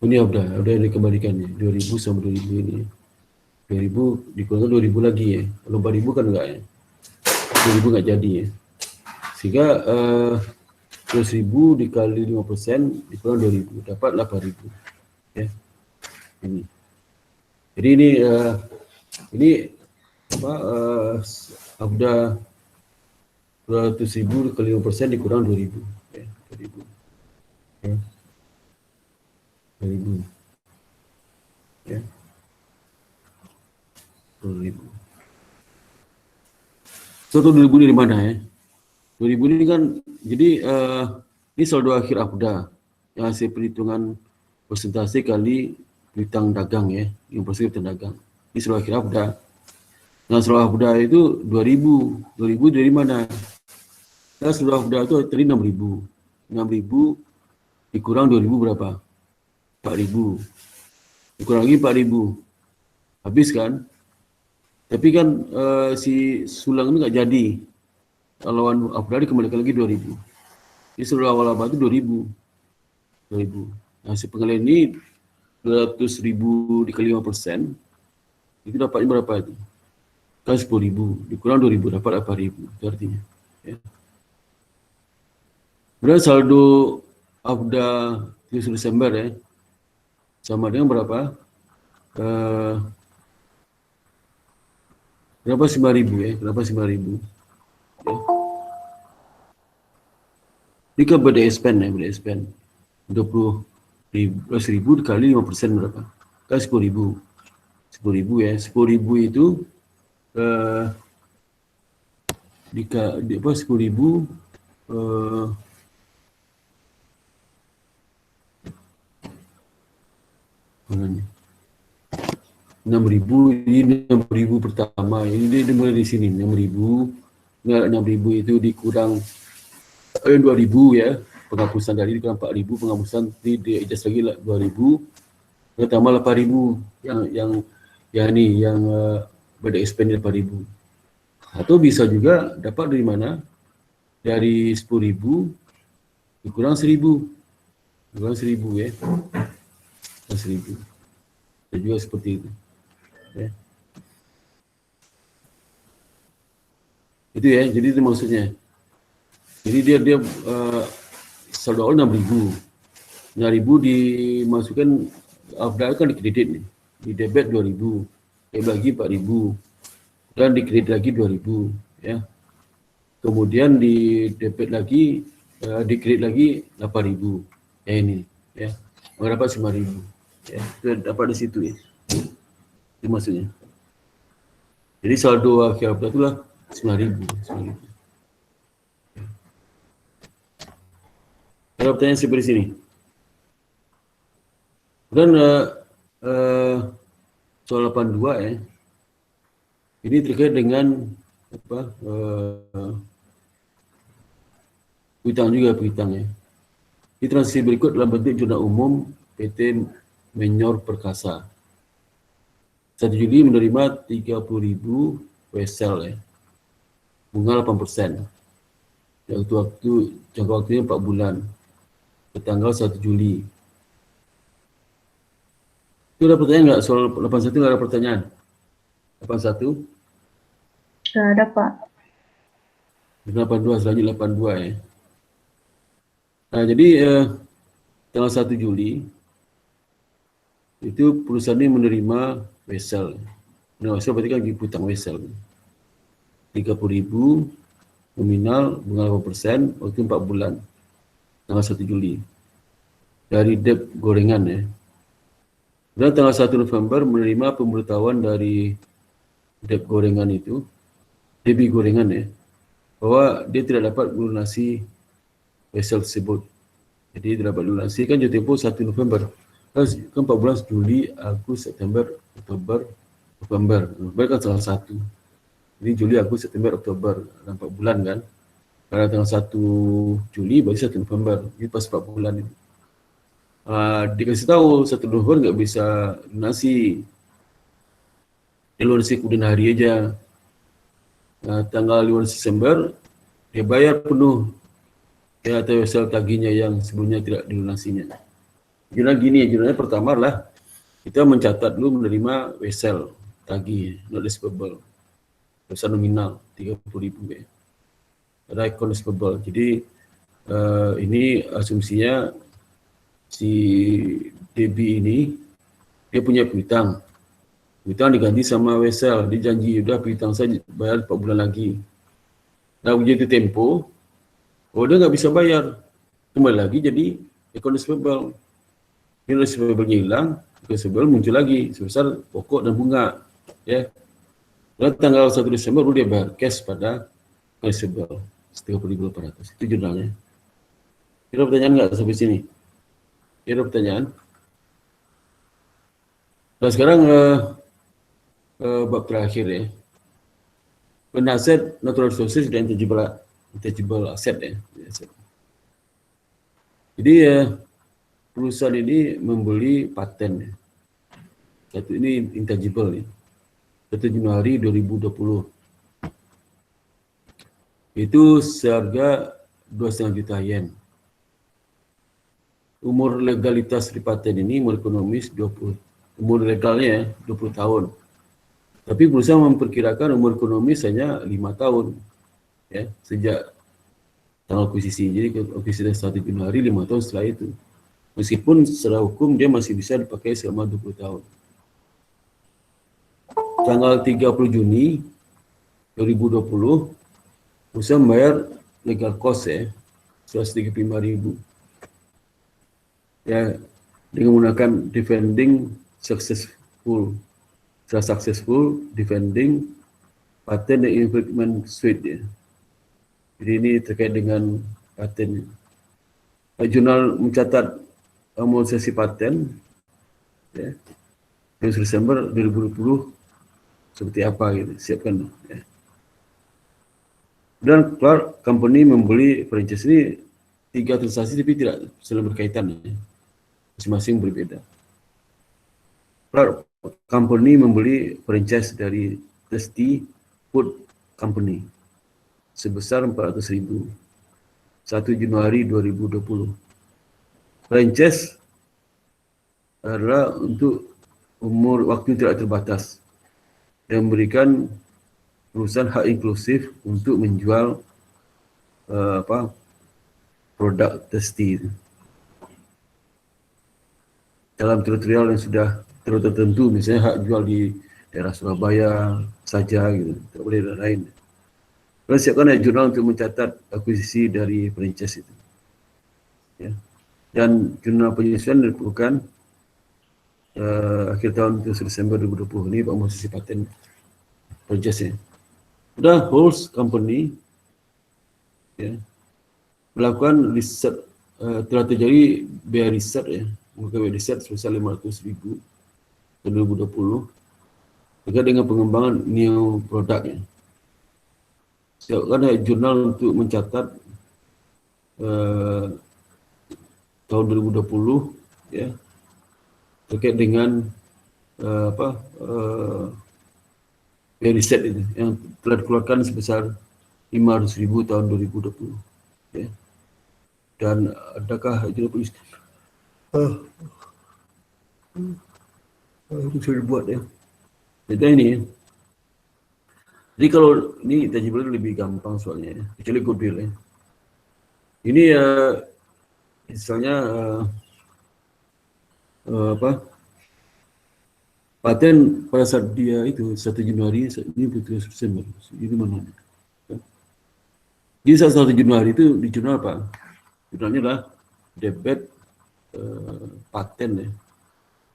Ini udah dikembalikannya 2000 sama 2000 ini. 2000 dikurangkan 2000 lagi ya. Kalau 4000 kan enggak ya. 2000 enggak jadi ya. Sehingga 100.000 dikali 5% dikurang 2000 dapat 8.000 ya. Ini. Jadi ini apa udah 200.000 kali 5% dikurang 2.000 ya, 2.000 ya. 2.000 ya. 2.000. So 2.000 dari mana ya? 2.000 ini kan jadi ini saldo akhir APBDA yang hasil perhitungan persentase kali piutang dagang ya, yang persen piutang dagang. Ini saldo akhir APBDA. Nah, saldo APBDA itu 2.000. 2.000 dari mana? Nah, saldo APBDA itu tadi 6.000. 6.000 dikurang 2.000 berapa? 4.000. Dikurang lagi 4.000. Habis kan? Tapi kan si sulang ini nggak jadi. Lawan APBDA dikembalikan lagi 2.000. Jadi saldo awal APBDA itu 2.000. Nah, si pengalian ini 200.000 dikali 5%, itu dapatnya berapa itu? Kan 10.000, dikurang 2.000 dapat 8.000, itu artinya. Ya. Kemudian saldo APBDA 30 Desember ya, sama dengan berapa? Berapa 9.000 ya? Berapa 9.000? Ya. Ini kan BDSPN ya, BDSPN 20.000 dikali 5% berapa? Kan 10.000. 10.000 ya, 10.000 itu di apa 10.000 mana 6.000 ini 6.000 pertama ini dia mulai di sini 6.000 itu dikurang 2.000 ya, penghapusan dari dikurang 4.000, penghapusan di adjust lagi 2.000, tambah 8.000 yang ini yang pada expand 8.000. Atau bisa juga dapat dari mana? Dari 10.000 dikurang 1.000. Dikurang 1.000 ya. 1.000. Dan juga seperti itu. Ya. Itu ya, jadi itu maksudnya. Jadi dia saldo awal 6.000. 6.000 dimasukkan APBDA kan dikredit nih. Di debit 2.000, lagi 4.000, dan dikredit lagi 2.000 ya. Kemudian di debit lagi dikredit lagi 8.000 ya ini ya. Dapat 5.000 ya. Itu dapat di situ ya. Itu maksudnya. Jadi saldo akhir APBDA itulah 9.000. Ada pertanyaan seperti sini. Dan soal 82 ya. Ini terkait dengan apa? Piutang juga piutang ya. Di transaksi berikut dalam bentuk jurnal umum PT Menyor Perkasa. 1 Juli menerima 30.000 wesel ya. Bunga 8%. Jangka waktunya 4 bulan. Ke tanggal 1 Juli. Itu ada pertanyaan nggak? Soal 81 nggak ada pertanyaan? 81? Nggak ada, Pak. 82, selanjutnya 82 ya. Nah, jadi tanggal 1 Juli itu perusahaan ini menerima wesel. Nah, wesel berarti kan piutang wesel. 30.000 nominal bunga 8%, waktu 4 bulan. Tanggal 1 Juli. Dari debt gorengan ya. Dan tanggal 1 November menerima pemberitahuan dari debt gorengan itu, debit gorengan ya, bahwa dia tidak dapat melunasi wesel tersebut. Jadi tidak dapat melunasi kan jatuh tempoh 1 November. Kan 4 bulan Juli, Agustus, September, Oktober, November. November kan salah 1. Jadi Juli, Agustus, September, Oktober, 4 bulan kan. Karena tanggal 1 Juli baru 1 November. Ini pas 4 bulan ini. Dikasih tahu 1 November nggak bisa lunasi. Dia lunasi kemudian hari aja. Tanggal 15 Desember dia bayar penuh ya atau wesel tagihnya yang sebelumnya tidak dilunasinya. Jurnalnya pertama adalah kita mencatat dulu menerima wesel tagih, not receivable, besar nominal 30.000 ya. Ada account receivable. Jadi ini asumsinya si Debbie ini dia punya piutang diganti sama wesel, dia janji udah piutang saya bayar 4 bulan lagi. Nah begitu tempo, dia nggak bisa bayar, kembali lagi jadi account receivable. Ini receivable-nya hilang, receivable muncul lagi sebesar pokok dan bunga, ya. Dan tanggal 1 Desember baru dia bayar cash pada receivable 30.800. Itu jurnalnya. Kira pertanyaan nggak sampai sini? Kira pertanyaan? Nah sekarang bab terakhir ya. Aset natural resources dan intangible asset ya. Jadi perusahaan ini membeli paten ya. Satu ini intangible ya. 1 Januari 2020. Itu seharga 2,5 juta yen. Umur legalitas di paten ini, umur ekonomis 20. Umur legalnya 20 tahun. Tapi perusahaan memperkirakan umur ekonomis hanya 5 tahun. Ya, sejak tanggal akuisisi. Jadi akuisisi 1 Januari 5 tahun setelah itu. Meskipun secara hukum dia masih bisa dipakai selama 20 tahun. Tanggal 30 Juni 2020, perusahaan membayar legal cost ya, 135.000. Ya, dengan menggunakan successful defending patent and infringement suit ya. Jadi ini terkait dengan paten. Jurnal mencatat homologisasi paten ya, 1 Desember 2020 seperti apa gitu, siapkan ya. Dan Clark Company membeli franchise ini 3 transaksi tapi tidak saling berkaitan ya. Masing-masing berbeda. Clark Company membeli franchise dari Tasty Food Company sebesar 400.000 1 Januari 2020. Franchise adalah untuk umur waktu tidak terbatas dan memberikan perusahaan hak inklusif untuk menjual produk Tasty dalam teritorial yang sudah tertentu, misalnya hak jual di daerah Surabaya saja gitu, tak boleh daerah lain. Dan siapkan jurnal untuk mencatat akuisisi dari franchise itu. Ya. Dan jurnal penyusunan diperlukan akhir tahun 1 Desember 2020 ini Pak Musisi Paten franchise. Sudah Holmes Company ya, melakukan riset, telah terjadi biaya riset ya, melakukan biaya riset sebesar 500.000 tahun 2020 terkait dengan pengembangan new produk ya. Siapkan jurnal untuk mencatat tahun 2020 ya terkait dengan biaya riset itu yang telah dikeluarkan sebesar 500.000 tahun 2020 ya. Dan adakah jurnal polis itu sudah dibuat ya. Jadi ini ya. Jadi kalau ini tangible lebih gampang soalnya ya, kecuali goodwill ya. Ini misalnya paten pada saat dia itu 1 Januari ini betul Desember itu mana? Jadi saat 1 Januari itu di jurnal apa? Jurnalnya adalah debit paten ya,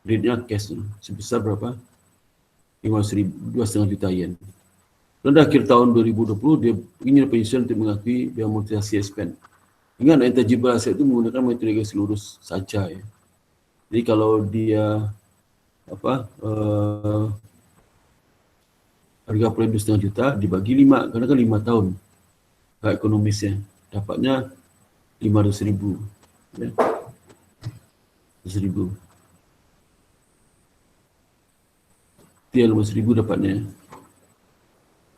rate-nya cash sebesar berapa? 2,5 juta yen. Dan akhir tahun 2020 dia ingin penyusunan untuk mengakui biaya amortisasi expense. Ingat intangible asset itu menggunakan metode garis lurus saja ya. Jadi kalau dia harga per 2,5 juta dibagi 5, karena kan 5 tahun hak ekonomisnya, dapatnya 500.000 ya. 100.000. Dia 500.000 dapatnya.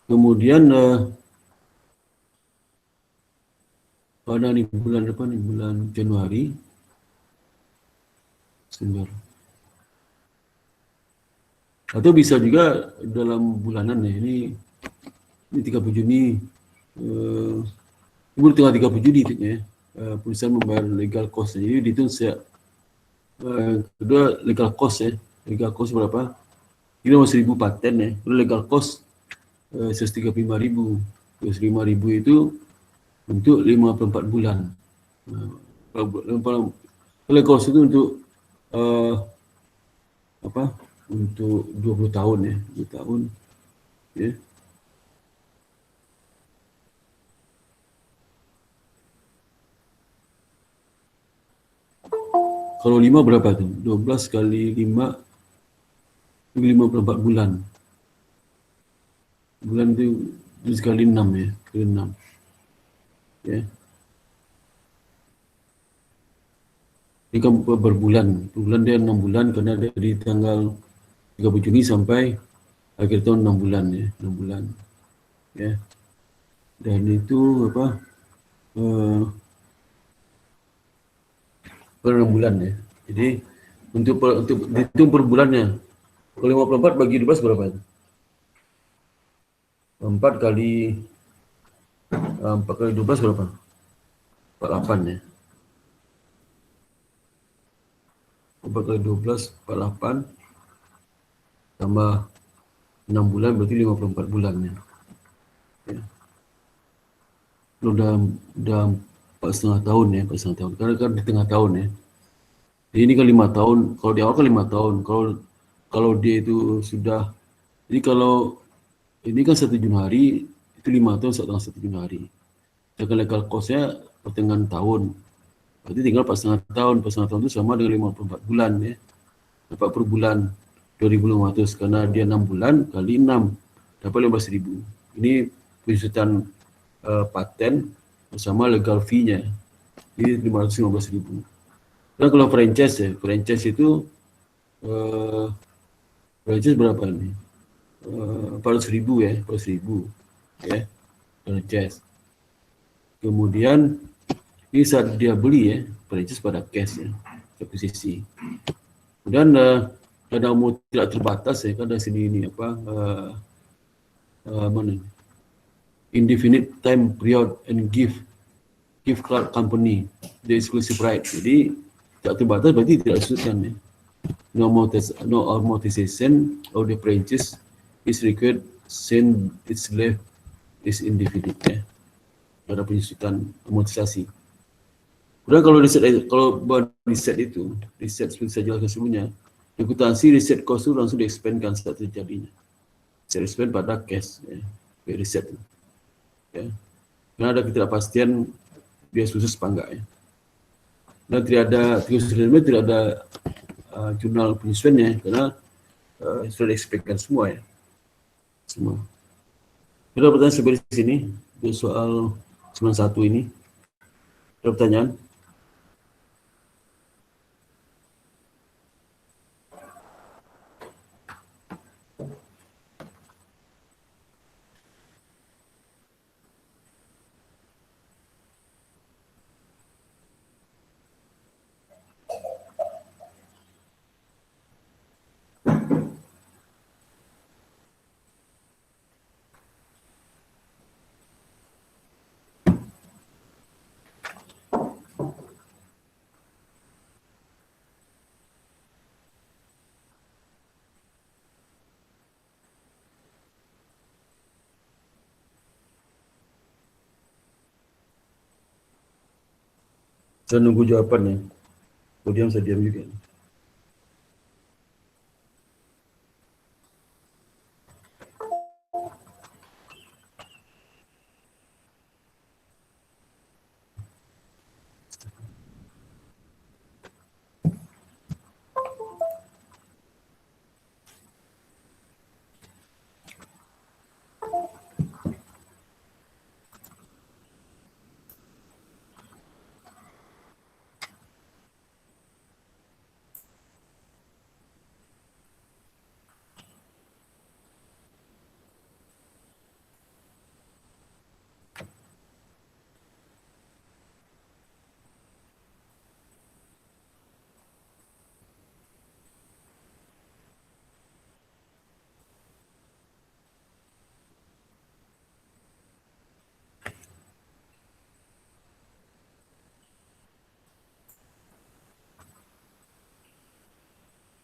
Kemudian pada bulan depan, bulan Januari sumber. Atau bisa juga dalam bulanan ya, ini 30 Juni, ini tanggal 30 Juni ya, perusahaan membayar legal cost. Jadi itu kedua legal cost ya, legal cost berapa? Ini 1.000 paten ya, legal cost 135.000. 135.000 itu untuk 54 bulan. Legal cost itu untuk untuk 20 tahun ya, 20 tahun ya. Kalau 5 berapa tu? 12 kali 5 54 bulan. Bulan tu sekali 6 ya, kali 6. Ya. Ini kan berbulan. Bulan dia 6 bulan kerana dari tanggal 30 Juni sampai akhir tahun 6 bulan ya, 6 bulan. Ya. Dan itu per 6 bulan ya. Jadi untuk hitung per bulannya. Kalau 54 bagi 12 berapa itu? 4 kali 12 berapa? 48 ya. 4 kali 12, 48 tambah 6 bulan berarti 54 bulan ya. Ya. Kalau dah 4,5 tahun ya, 4,5 tahun. Karena kan di tengah tahun ya. Jadi ini kan 5 tahun. Kalau di awal kan 5 tahun. Kalau dia itu sudah, jadi kalau ini kan 1 Januari, itu 5 tahun tanggal 1 Januari. Sedangkan legal cost-nya pertengahan tahun. Berarti tinggal 4,5 tahun. 4,5 tahun itu sama dengan 54 bulan ya. Dapat per bulan 2.500 karena dia 6 bulan kali 6 dapat 15.000. Ini penjusutan paten bersama legal fee-nya. Ini 515.000. Dan kalau franchise ya, franchise itu franchise berapa nih? 400.000 ya, 400.000 ya, franchise. Kemudian ini saat dia beli ya, franchise pada cash ya, akuisisi. Kemudian ada umur tidak terbatas ya, kan dari sini ini mana? Indefinite time period and give cloud company the exclusive right. Jadi tidak terbatas berarti tidak disebutkan ya. No amortization of the franchise is required since its life is indefinite ya. Ada penyusutan amortisasi. Kemudian kalau riset itu, riset seperti saya jelaskan sebelumnya, akuntansi riset cost itu langsung di-expand saat terjadinya. Saya expand pada cash ya, riset itu. Ya. Karena ada ketidakpastian dia sukses apa enggak ya. Dan tidak ada jurnal penyesuaiannya karena sudah di-expand semua ya. Semua. Ada pertanyaan seperti sini, di soal 91 ini. Ada pertanyaan? Saya nunggu jawabannya. Kemudian saya diam juga.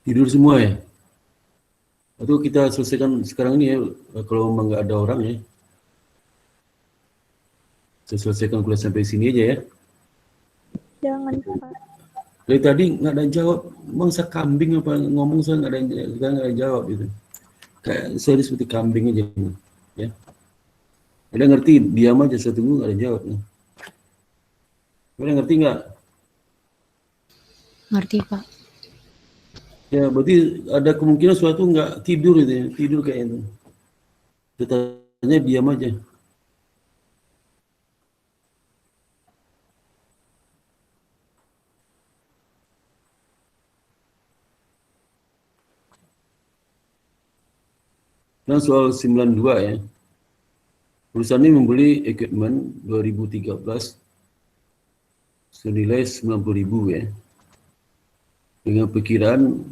Tidur semua ya? Atau kita selesaikan sekarang ini ya, kalau memang nggak ada orang ya. Saya selesaikan kuliah sampai sini aja ya. Jangan, Pak. Dari tadi nggak ada jawab, mangsa kambing apa ngomong saya nggak ada jawab gitu. Kayak saya seperti kambing aja ya. Ada ngerti, diam aja saya tunggu nggak ada jawab. Ada ngerti nggak? Ngerti, Pak. Ya berarti ada kemungkinan suatu nggak tidur itu ya, tidur kayak itu. Tanya diam aja. Nah soal 92 ya. Perusahaan ini membeli equipment 2013 senilai 90.000 ya. Dengan perkiraan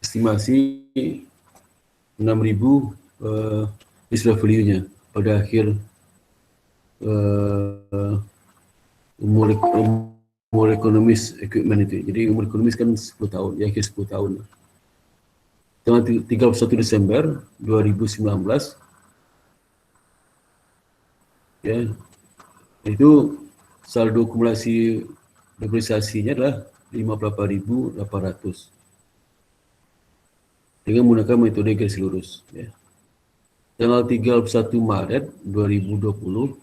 estimasi 6.000 business value-nya pada akhir umur ekonomis equipment itu. Jadi umur ekonomis kan 10 tahun, ya akhir 10 tahun. Tanggal 31 Desember 2019 ya, itu saldo akumulasi depresiasinya adalah 58.800 dengan menggunakan metode garis lurus ya. Tanggal 31 Maret 2020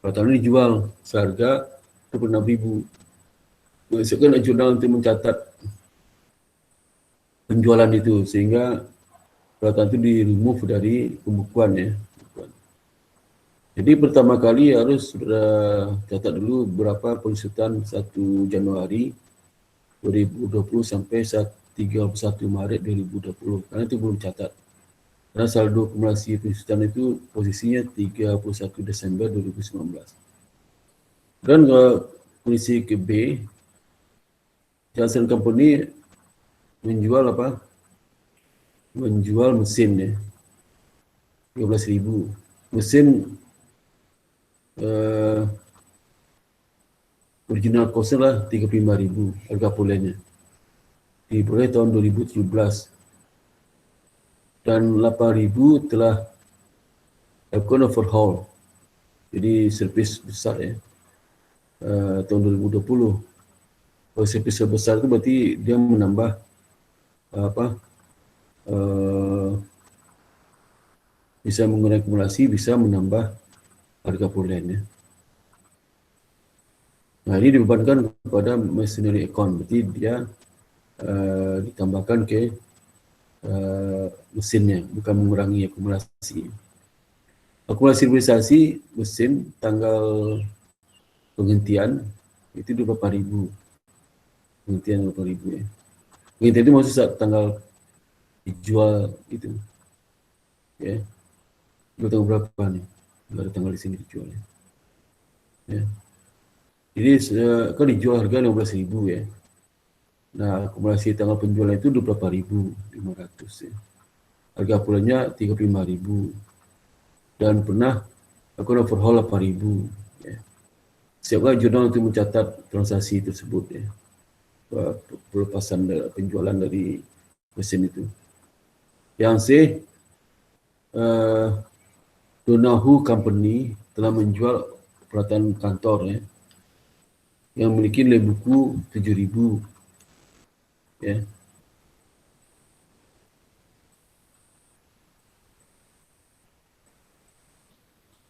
peralatan dijual seharga 26.000. Maksudnya jurnal untuk mencatat penjualan itu sehingga peralatan itu di-remove dari pembukuan ya. Jadi pertama kali harus catat dulu berapa pensutan 1 Januari 2020 sampai 31 Maret 2020 karena itu belum catat. Karena saldo akumulasi pensutan itu posisinya 31 Desember 2019. Dan kondisi ke B, Johnson Company menjual apa? Menjual mesin ya. 13.000. Mesin original cost lah 35.000 harga pulangnya. Diperoleh tahun 2017. Dan 8.000 telah lakukan overhaul. Jadi servis besar ya. Tahun 2020. Kalau servis besar itu berarti dia menambah bisa mengurangi akumulasi, bisa menambah harga pulangnya. Nah ini dibebankan kepada machinery account, berarti dia ditambahkan ke mesinnya, bukan mengurangi akumulasi. Akumulasi depresiasi mesin tanggal penghentian itu 28.000. Penghentian 28.000 ya. Penghentian itu maksud saat tanggal dijual itu. Ya. Tanggal berapa nih? Nggak ada tanggal di sini dijual ya. Ya. Jadi kan dijual harga 15.000 ya. Nah, akumulasi tanggal penjualan itu 28.500 ya. Harga pulangnya 35.000. Dan pernah aku overhaul 8.000 ya. Siapkan jurnal untuk mencatat transaksi tersebut ya. Pelepasan penjualan dari mesin itu. Yang C, Donahu Company telah menjual peralatan kantor ya, yang memiliki nilai buku 7.000 ya.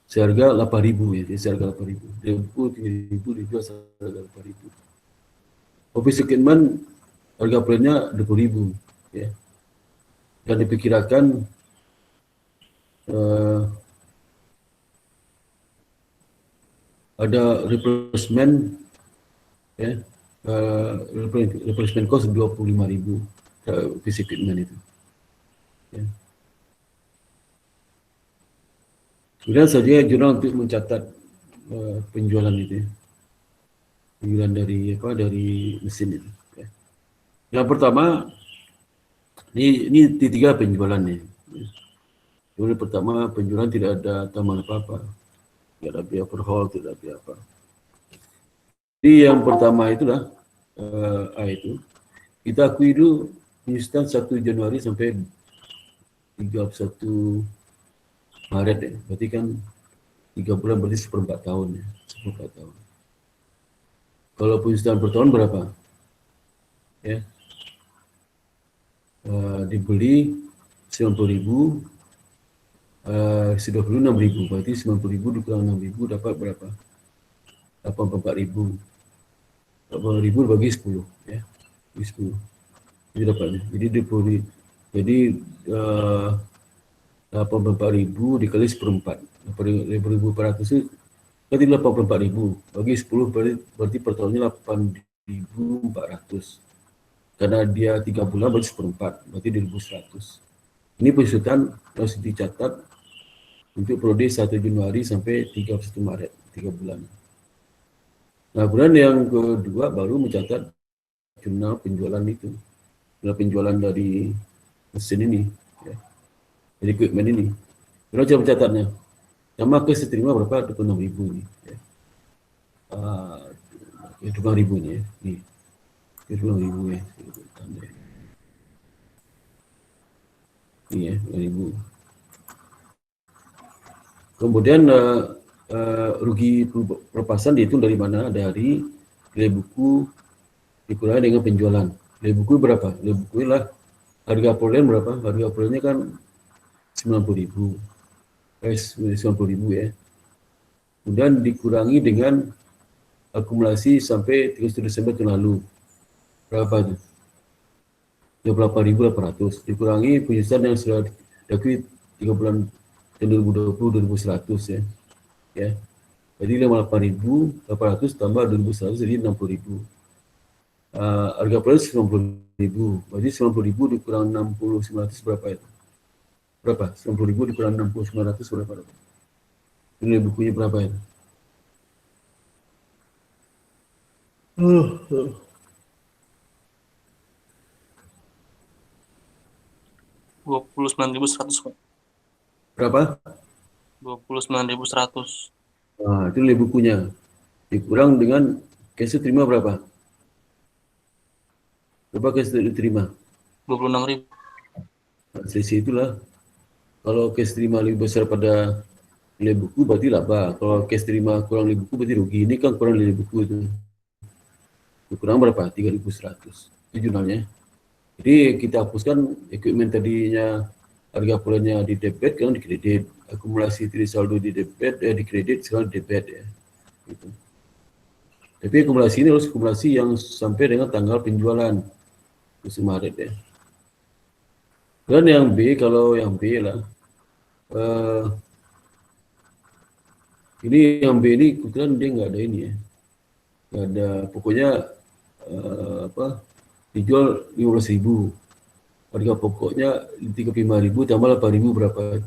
Seharga 8.000 ya, seharga 8.000. Nilai buku 7.000 dijual seharga 8.000. Office equipment harga plannya 20.000 ya. Dan diperkirakan ada replacement ya, replacement cost 25.000 office equipment itu ya. Kemudian saja jurnal untuk mencatat penjualan itu ya. Penjualan dari dari mesin itu ya. Yang pertama ini T3 penjualannya ya. Jadi pertama penjualan tidak ada tambahan apa-apa, tidak ada biaya overhaul, tidak ada biaya apa. Jadi yang pertama itulah A itu kita akui dulu penyusutan 1 Januari sampai 31 Maret ya. Berarti kan 3 bulan berarti 1/4 tahun ya. 1/4 tahun. Kalau penyusutan per tahun berapa? Ya. Dibeli 90.000, 26.000, berarti 90.000 dikurang 6.000 dapat berapa? 84.000. 84.000 bagi 10 ya. Bagi 10. Itu dapatnya. Jadi jadi 84.000 dikali 1/4. 8.400 itu berarti 84.000 bagi 10 berarti per tahunnya 8.400. Karena dia 3 bulan berarti 1/4, berarti 1.100. Ini penyusutan harus dicatat untuk periode 1 Januari sampai 31 Maret, 3 bulan. Nah, kemudian yang kedua baru mencatat jurnal penjualan itu. Jurnal penjualan dari mesin ini, ya. Dari equipment ini. Kalau cara mencatatnya, nama kes terima berapa? 26.000 ini. Ya. 26.000 ini ya. Ini. 26.000 ya. Ini ya, 2.000. Kemudian rugi pelepasan dihitung dari mana? Dari nilai buku dikurangi dengan penjualan. Nilai buku berapa? Nilai buku lah harga perolehan berapa? Harga perolehannya kan 90.000. 90.000 ya. Kemudian dikurangi dengan akumulasi sampai 31 Desember tahun lalu. Berapa itu? 28.800 dikurangi penyusutan yang sudah diakui 3 bulan tahun 2020 2.100 ya. Ya. Jadi 58.800 tambah 2.100 jadi 60.000. Harga perolehan 90.000. Berarti 90.000 dikurang 60.900 berapa itu? Berapa? 90.000 dikurang 60.900 berapa? Nilai bukunya berapa itu? 29.100 Pak. Berapa? 29.100. Itu nilai bukunya. Dikurang dengan cash terima berapa? Berapa cash diterima? 26.000. Nah, selisih itulah. Kalau cash terima lebih besar pada nilai buku berarti laba. Kalau cash terima kurang nilai buku berarti rugi. Ini kan kurang nilai buku itu. Kurang berapa? 3.100. Itu jurnalnya. Jadi kita hapuskan equipment tadinya harga perolehannya di debit, sekarang di kredit. Akumulasi tiri saldo di debit, di kredit, sekarang di debit ya. Gitu. Tapi akumulasi ini harus akumulasi yang sampai dengan tanggal penjualan musim Maret ya. Dan yang B, kalau yang B lah, ini yang B ini kebetulan dia nggak ada ini ya, nggak ada, pokoknya dijual 15.000, harga pokoknya 35.000 tambah 8.000 berapa?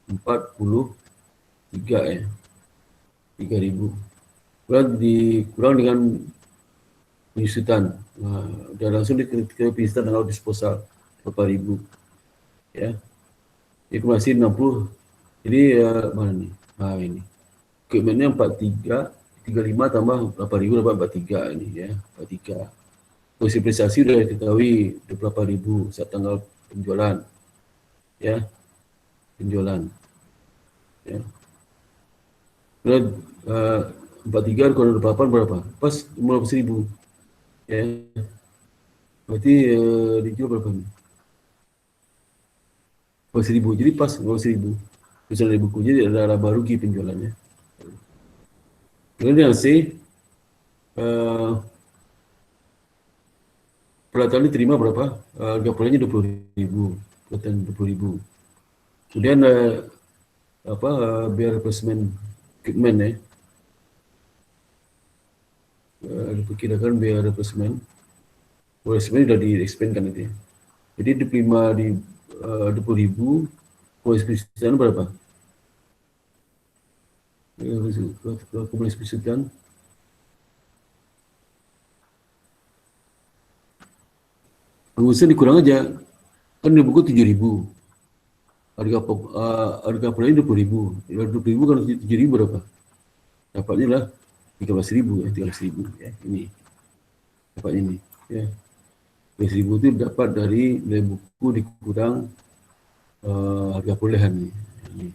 43 ya, 3.000. Kemudian dikurang dengan penyusutan. Nah, udah langsung kita penyusutan tanggal disposal 4.000 ya. Ini masih 60. Jadi mana nih? Nah ini. Equipmentnya 43, 35 tambah 8.000 dapat 43 ini ya, 43. Posisi prestasi sudah diketahui 28.000 saat tanggal penjualan. Ya. Penjualan. Ya. Kemudian 43 kurang 28 berapa? Pas 15.000. Ya. Berarti dijual berapa nih? 15.000. Jadi pas 15.000. Misalnya bukunya ada laba rugi penjualannya. Kemudian yang C, peralatan diterima berapa? Harga perolehannya 20.000. Peralatan 20.000. Kemudian biaya replacement equipment ya. Diperkirakan biaya replacement. Replacement sudah di-expand itu ya. Jadi diterima di 20.000, kualitas penyusutan berapa? Kualitas penyusutan pengusaha dikurang aja, kan di buku 7.000, harga perolehan 20.000, 20.000 kalau 7.000 berapa? Dapatnya lah 13.000 ya, 13.000 ya, ini dapatnya ini ya. 12.000 itu dapat dari nilai buku dikurang harga perolehan ni. Ini,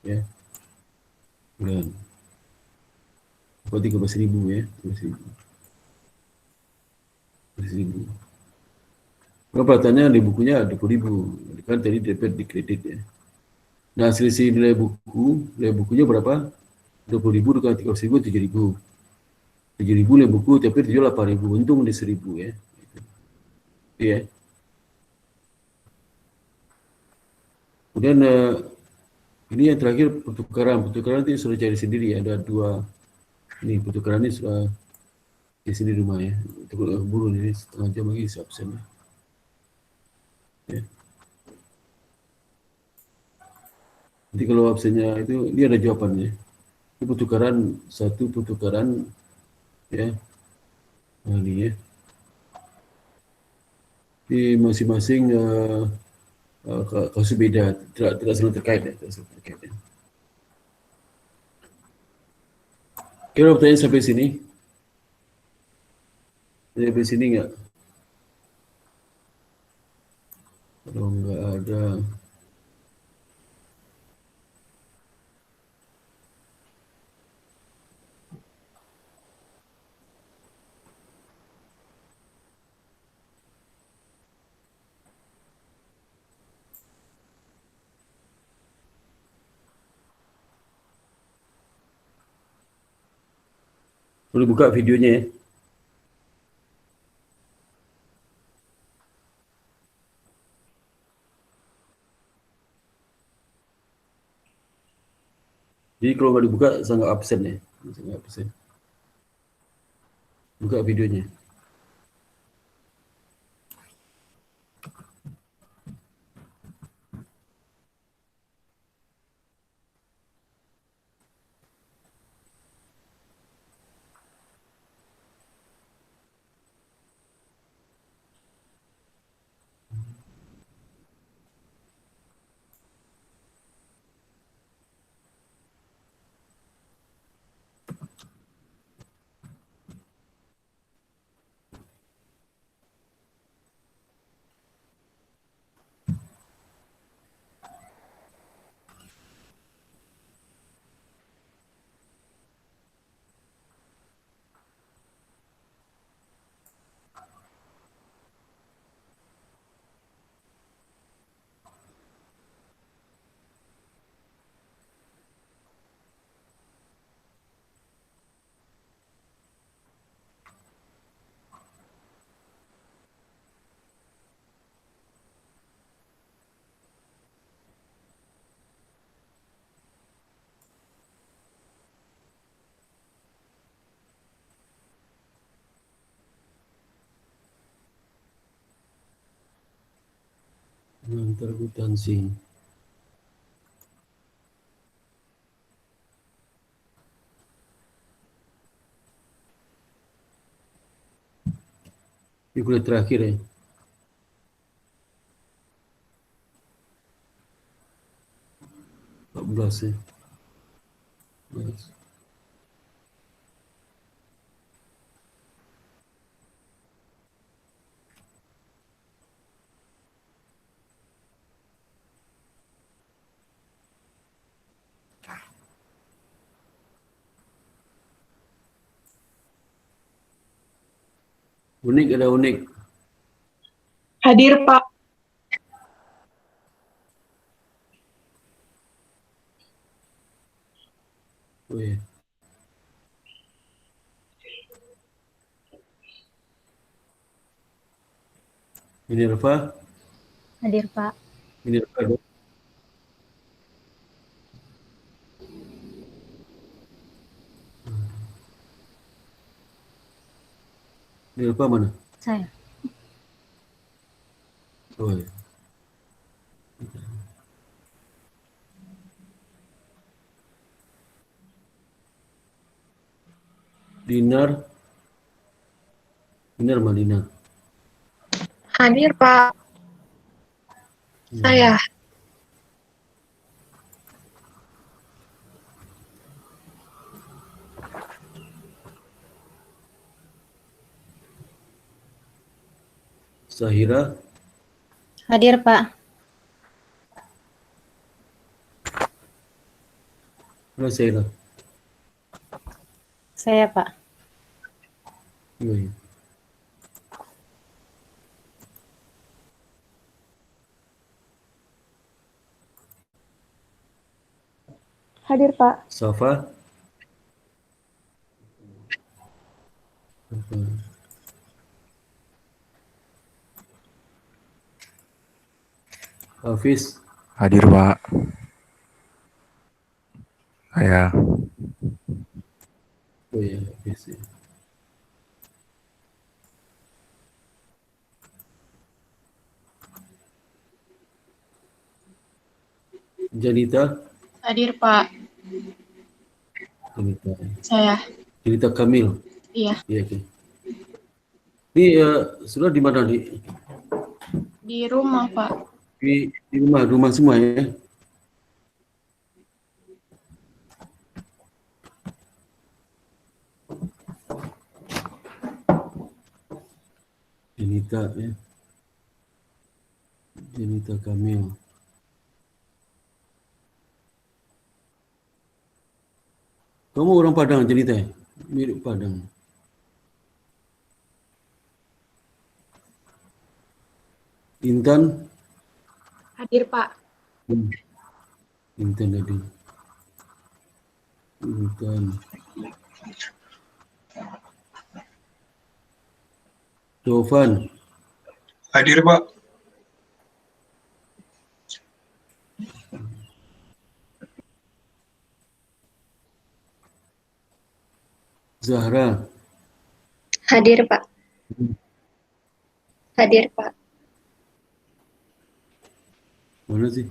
ya. Perolehan. Dapat 13.000 ya. 13.000. Berapa tanya nilai bukunya 20.000. Kan tadi dapat di kredit ya. Nah, selisih nilai bukunya berapa? 20.000 dengan 13.000, 7.000. 7.000 nilai buku, tapi dijual 8.000. Untung di 1.000 ya. Ya. Kemudian ini yang terakhir pertukaran. Pertukaran itu sudah cari sendiri ya. Ada 2. Ini pertukaran ini sudah di sini rumah ya. Untuk buru ini setengah jam lagi absen ya. Ya. Nanti kalau absennya itu, ini ada jawabannya. Ini satu pertukaran ya. Nah, ini ya. Di masing-masing kasus beda, tidak selalu terkait ya. Kira pertanyaan sampai sini? Sampai sini enggak? Kalau enggak ada, boleh buka videonya ya. Jadi kalau nggak dibuka, sangat absen ya. Sangat absen. Buka videonya. Antar akuntansi. Ini kuliah terakhir ya. 14 ya. 14. Unik ada unik. Hadir, Pak. Oh ya. Minerva. Hadir, Pak. Minerva. Minerva mana? Saya. Oh ya. Dinar Madinah. Hadir, Pak. Saya. Zahira, Hadir, Pak. mana Zahira? Saya, Pak. Oh, iya. Hadir, Pak. Safa, Hafiz, Hadir, Pak. Saya. oh ya, Hafiz ya. Janita, Hadir, Pak. Janita, Saya. Janita Kamil, Iya. iya oke. Ini sudah di mana nih? Di rumah, Pak. Di rumah semua ya? Janita ya, Janita Kamil. Kamu orang Padang, Janita ya? Mirip Padang. Intan, Hadir, Pak. Intan tadi. Intan. Tovan, Hadir, Pak. Zahra, Hadir, Pak. Hadir, Pak. mana sih?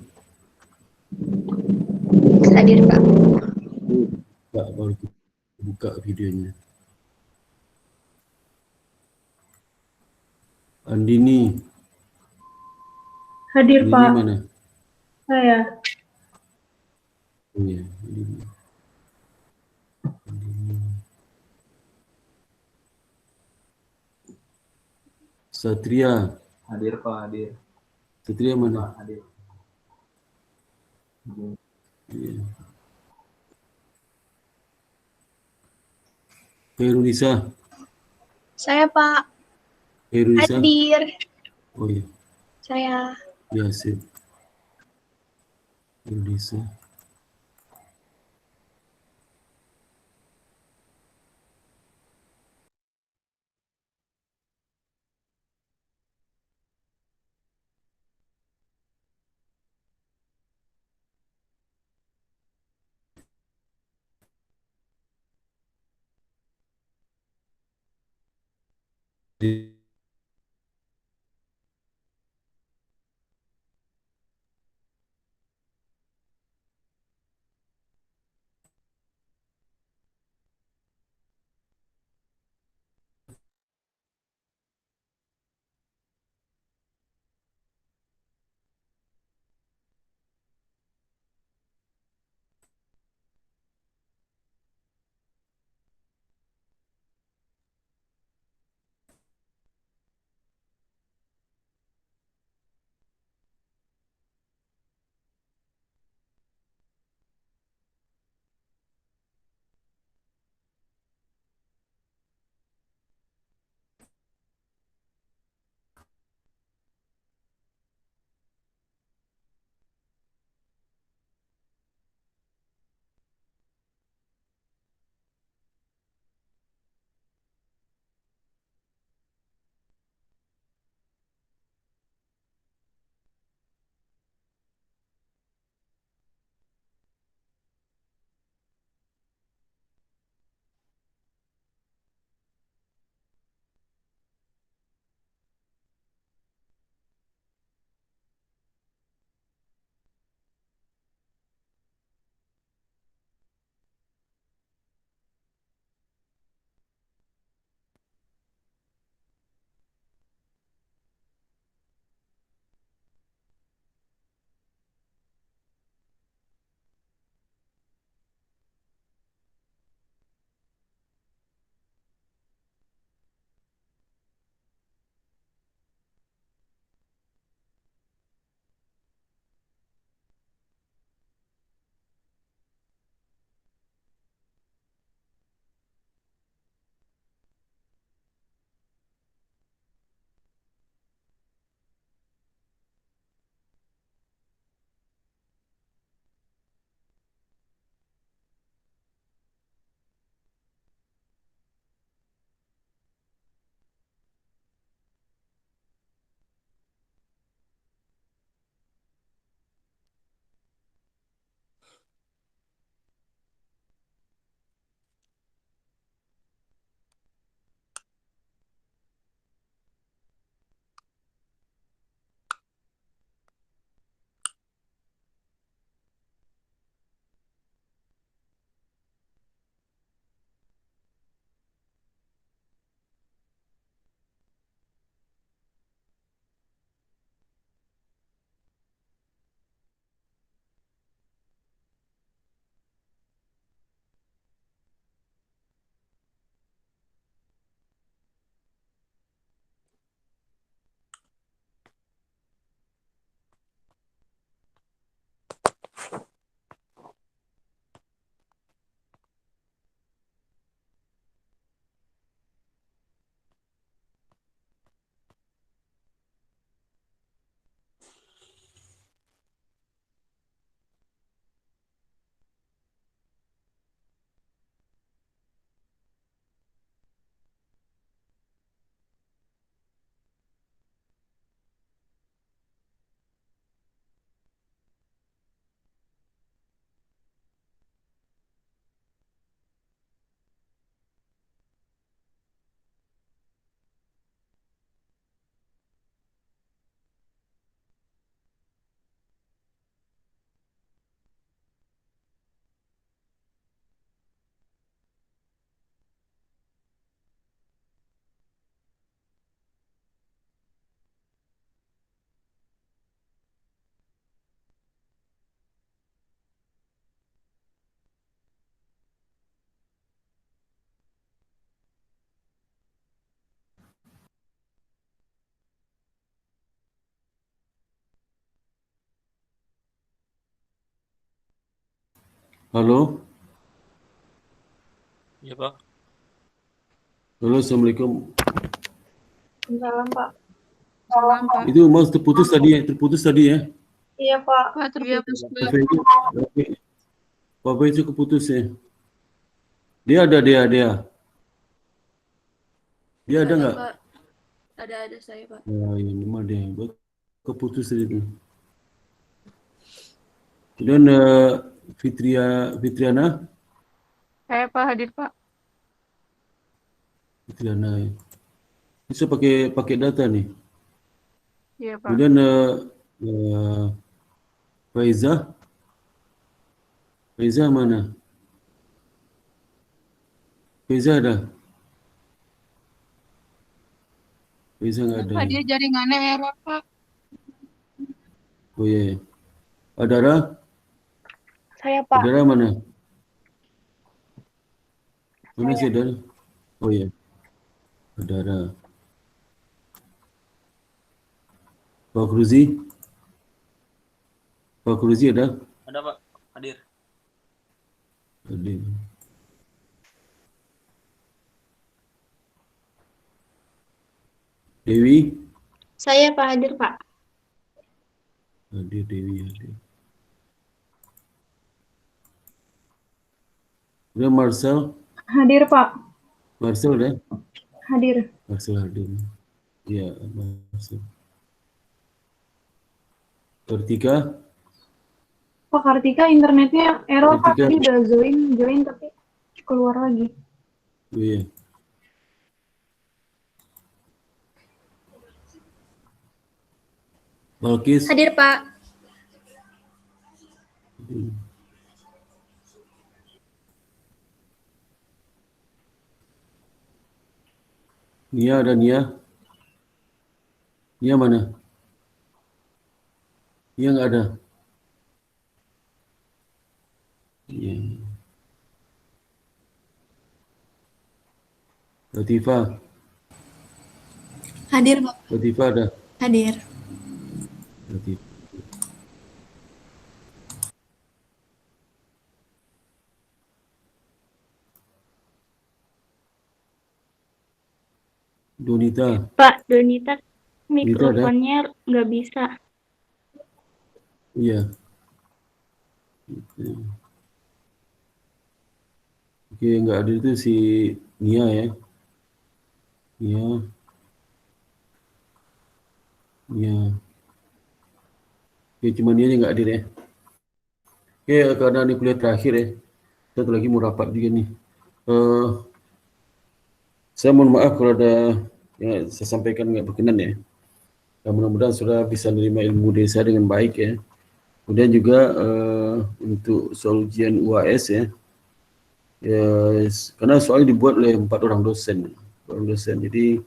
Hadir, Pak. Tak, baru buka videonya. Andini, Hadir, Andini Pak. mana? Saya. Oh ya, Andini. Satria, Hadir, Pak. Hadir. Satria mana? Hadir. Iya. Khairunisa, Saya, Pak. Khairunisa. Hadir. Oh iya, Saya. ya sip. Khairunisa. Di Halo? Iya, Pak. Halo, Assalamualaikum. Salam, Pak. Salam, Pak. Itu Mas terputus tadi ya? Iya, Pak. Pak, terputus, Pak. Apa itu keputus ya? Dia ada. Dia ada nggak? Pak. Ada saya, Pak. Ya, ini memang dia. Keputus tadi itu. Dan Fitriana? Saya, Pak, hadir, Pak. Fitriana ya. Bisa pakai data nih. Iya, Pak. Kemudian Faiza mana? Faiza ada? Faiza nggak ada. Pak, dia jaringannya error, Pak. Oh iya. Adara? Saya, Pak. Adara mana? Mana sih Adara? Oh iya. Adara. Pak Kruzi? Pak Kruzi ada? Ada, Pak. Hadir. Ada. Dewi? Saya Pak hadir Pak. Hadir Dewi, hadir. Kemudian Marcel? Hadir, Pak. Marcel ada? Hadir. Marcel hadir. Iya, Marcel. Kartika? Pak Kartika internetnya error, Pak. Kartika. Tadi udah join tapi keluar lagi. Oh iya. Balkis? Hadir Pak. Nia ada Nia? Nia mana? Nia nggak ada? Iya. Latifah? Hadir, Pak. Latifah ada? Hadir. Latifah. Donita? Pak, Donita mikrofonnya nggak bisa. Iya. Oke, nggak ada itu si Nia ya. Nia. Oke, cuma Nia aja nggak hadir ya. Oke, karena ini kuliah terakhir ya. Satu lagi mau rapat juga nih. Saya mohon maaf kalau ada yang saya sampaikan nggak berkenan ya. Dan mudah-mudahan sudah bisa menerima ilmu dari saya dengan baik ya. Kemudian juga untuk soal ujian UAS ya. Karena soalnya dibuat oleh 4 orang dosen. Jadi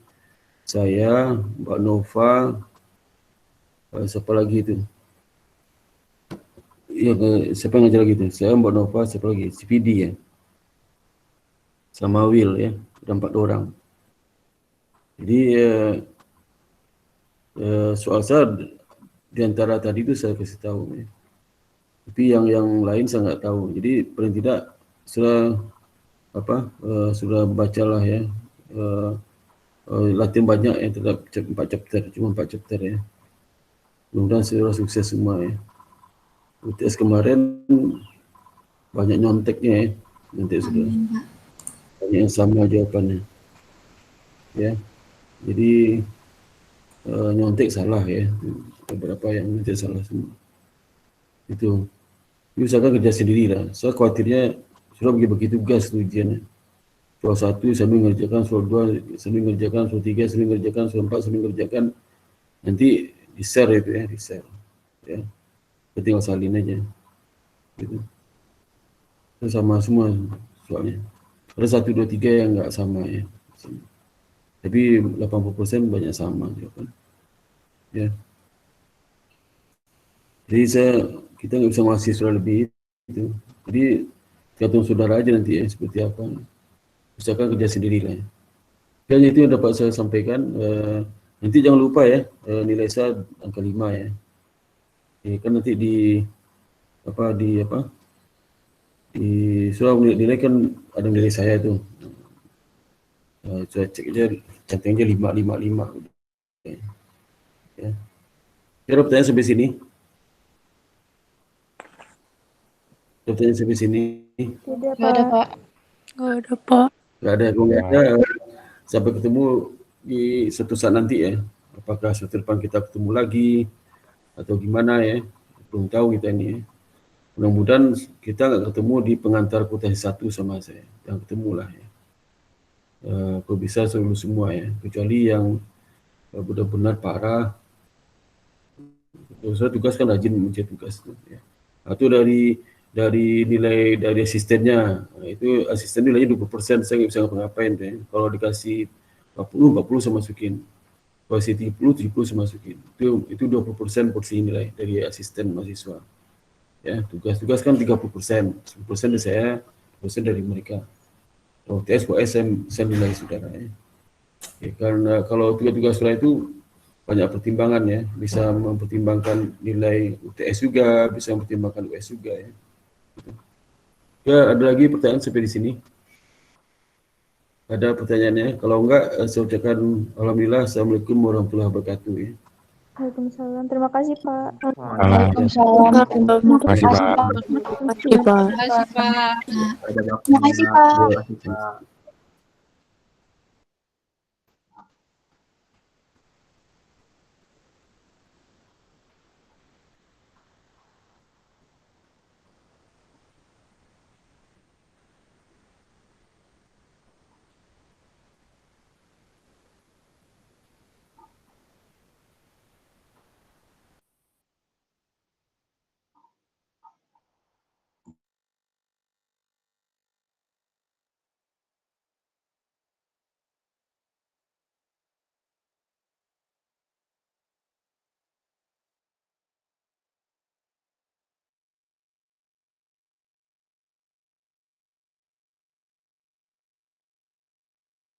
saya, Mbak Nova, siapa lagi itu? Ya, siapa yang ngajar lagi itu? Saya, Mbak Nova, siapa lagi? CPD ya. Sama Will ya. Ada 4 orang. Jadi soal saya di antara tadi itu saya kasih tahu ya. Tapi yang lain saya nggak tahu. Jadi paling tidak sudah bacalah ya. Latihan banyak ya, tetap 4 chapter, cuma 4 chapter ya. Mudah-mudahan sudah sukses semua ya. UTS kemarin banyak nyonteknya ya. Nyontek sudah. Banyak yang sama jawabannya. Ya. Jadi nyontek salah ya. Beberapa yang nyontek salah semua. Itu. Usahakan kerja sendiri lah. Saya khawatirnya sudah bagi-bagi tugas ujiannya. Soal 1 sambil mengerjakan, soal 2 sambil mengerjakan, soal 3 sambil mengerjakan, soal 4 sambil mengerjakan. Nanti di-share itu ya, di-share. Ya. Tinggal salin aja. Gitu. Itu sama semua soalnya. Ada 1, 2, 3 yang nggak sama ya. Tapi 80% banyak sama jawaban. Ya. Jadi kita nggak bisa mahasiswa lebih itu. Jadi tergantung saudara aja nanti ya seperti apa. Usahakan kerja sendiri lah ya. Dan itu yang dapat saya sampaikan. Nanti jangan lupa ya, nilai saya angka 5 ya. Kan nanti Soal nilai kan ada nilai saya tuh. Saya cek aja, cantiknya 5. Ya. Ada pertanyaan sampai sini? Ada pertanyaan sampai sini? Tidak, Nggak ada, Pak. Nggak ada, Pak. Nggak ada, kalau nggak ada, sampai ketemu di suatu saat nanti ya. Apakah semester depan kita ketemu lagi, atau gimana ya. Belum tahu kita ini ya. Mudah-mudahan kita nggak ketemu di pengantar potensi 1 sama saya. Yang ketemu lah ya. Kalau bisa seluruh semua ya. Kecuali yang benar-benar parah. Saya tugas kan rajin mencari tugas tuh ya. Itu dari nilai dari asistennya. Itu asisten nilainya 20%, saya nggak bisa ngapa-ngapain tuh ya. Kalau dikasih 40 saya masukin. Kalau dikasih 70 saya masukin. Itu 20% porsi nilai dari asisten mahasiswa. Ya, tugas kan 30%, 10% dari saya, 10% dari mereka. Kalau UTS, saya nilai saudara ya. Karena kalau tugas-tugas sekolah itu banyak pertimbangan ya, bisa mempertimbangkan nilai UTS juga, bisa mempertimbangkan US juga ya. Ya, ada lagi pertanyaan sampai di sini? Ada pertanyaannya? Kalau enggak, saya ucapkan alhamdulillah, assalamualaikum warahmatullahi wabarakatuh ya. Waalaikumsalam. Terima kasih, Pak. Waalaikumsalam. Terima kasih, Pak. Terima kasih, Pak. Terima kasih, Pak. Terima kasih, Pak.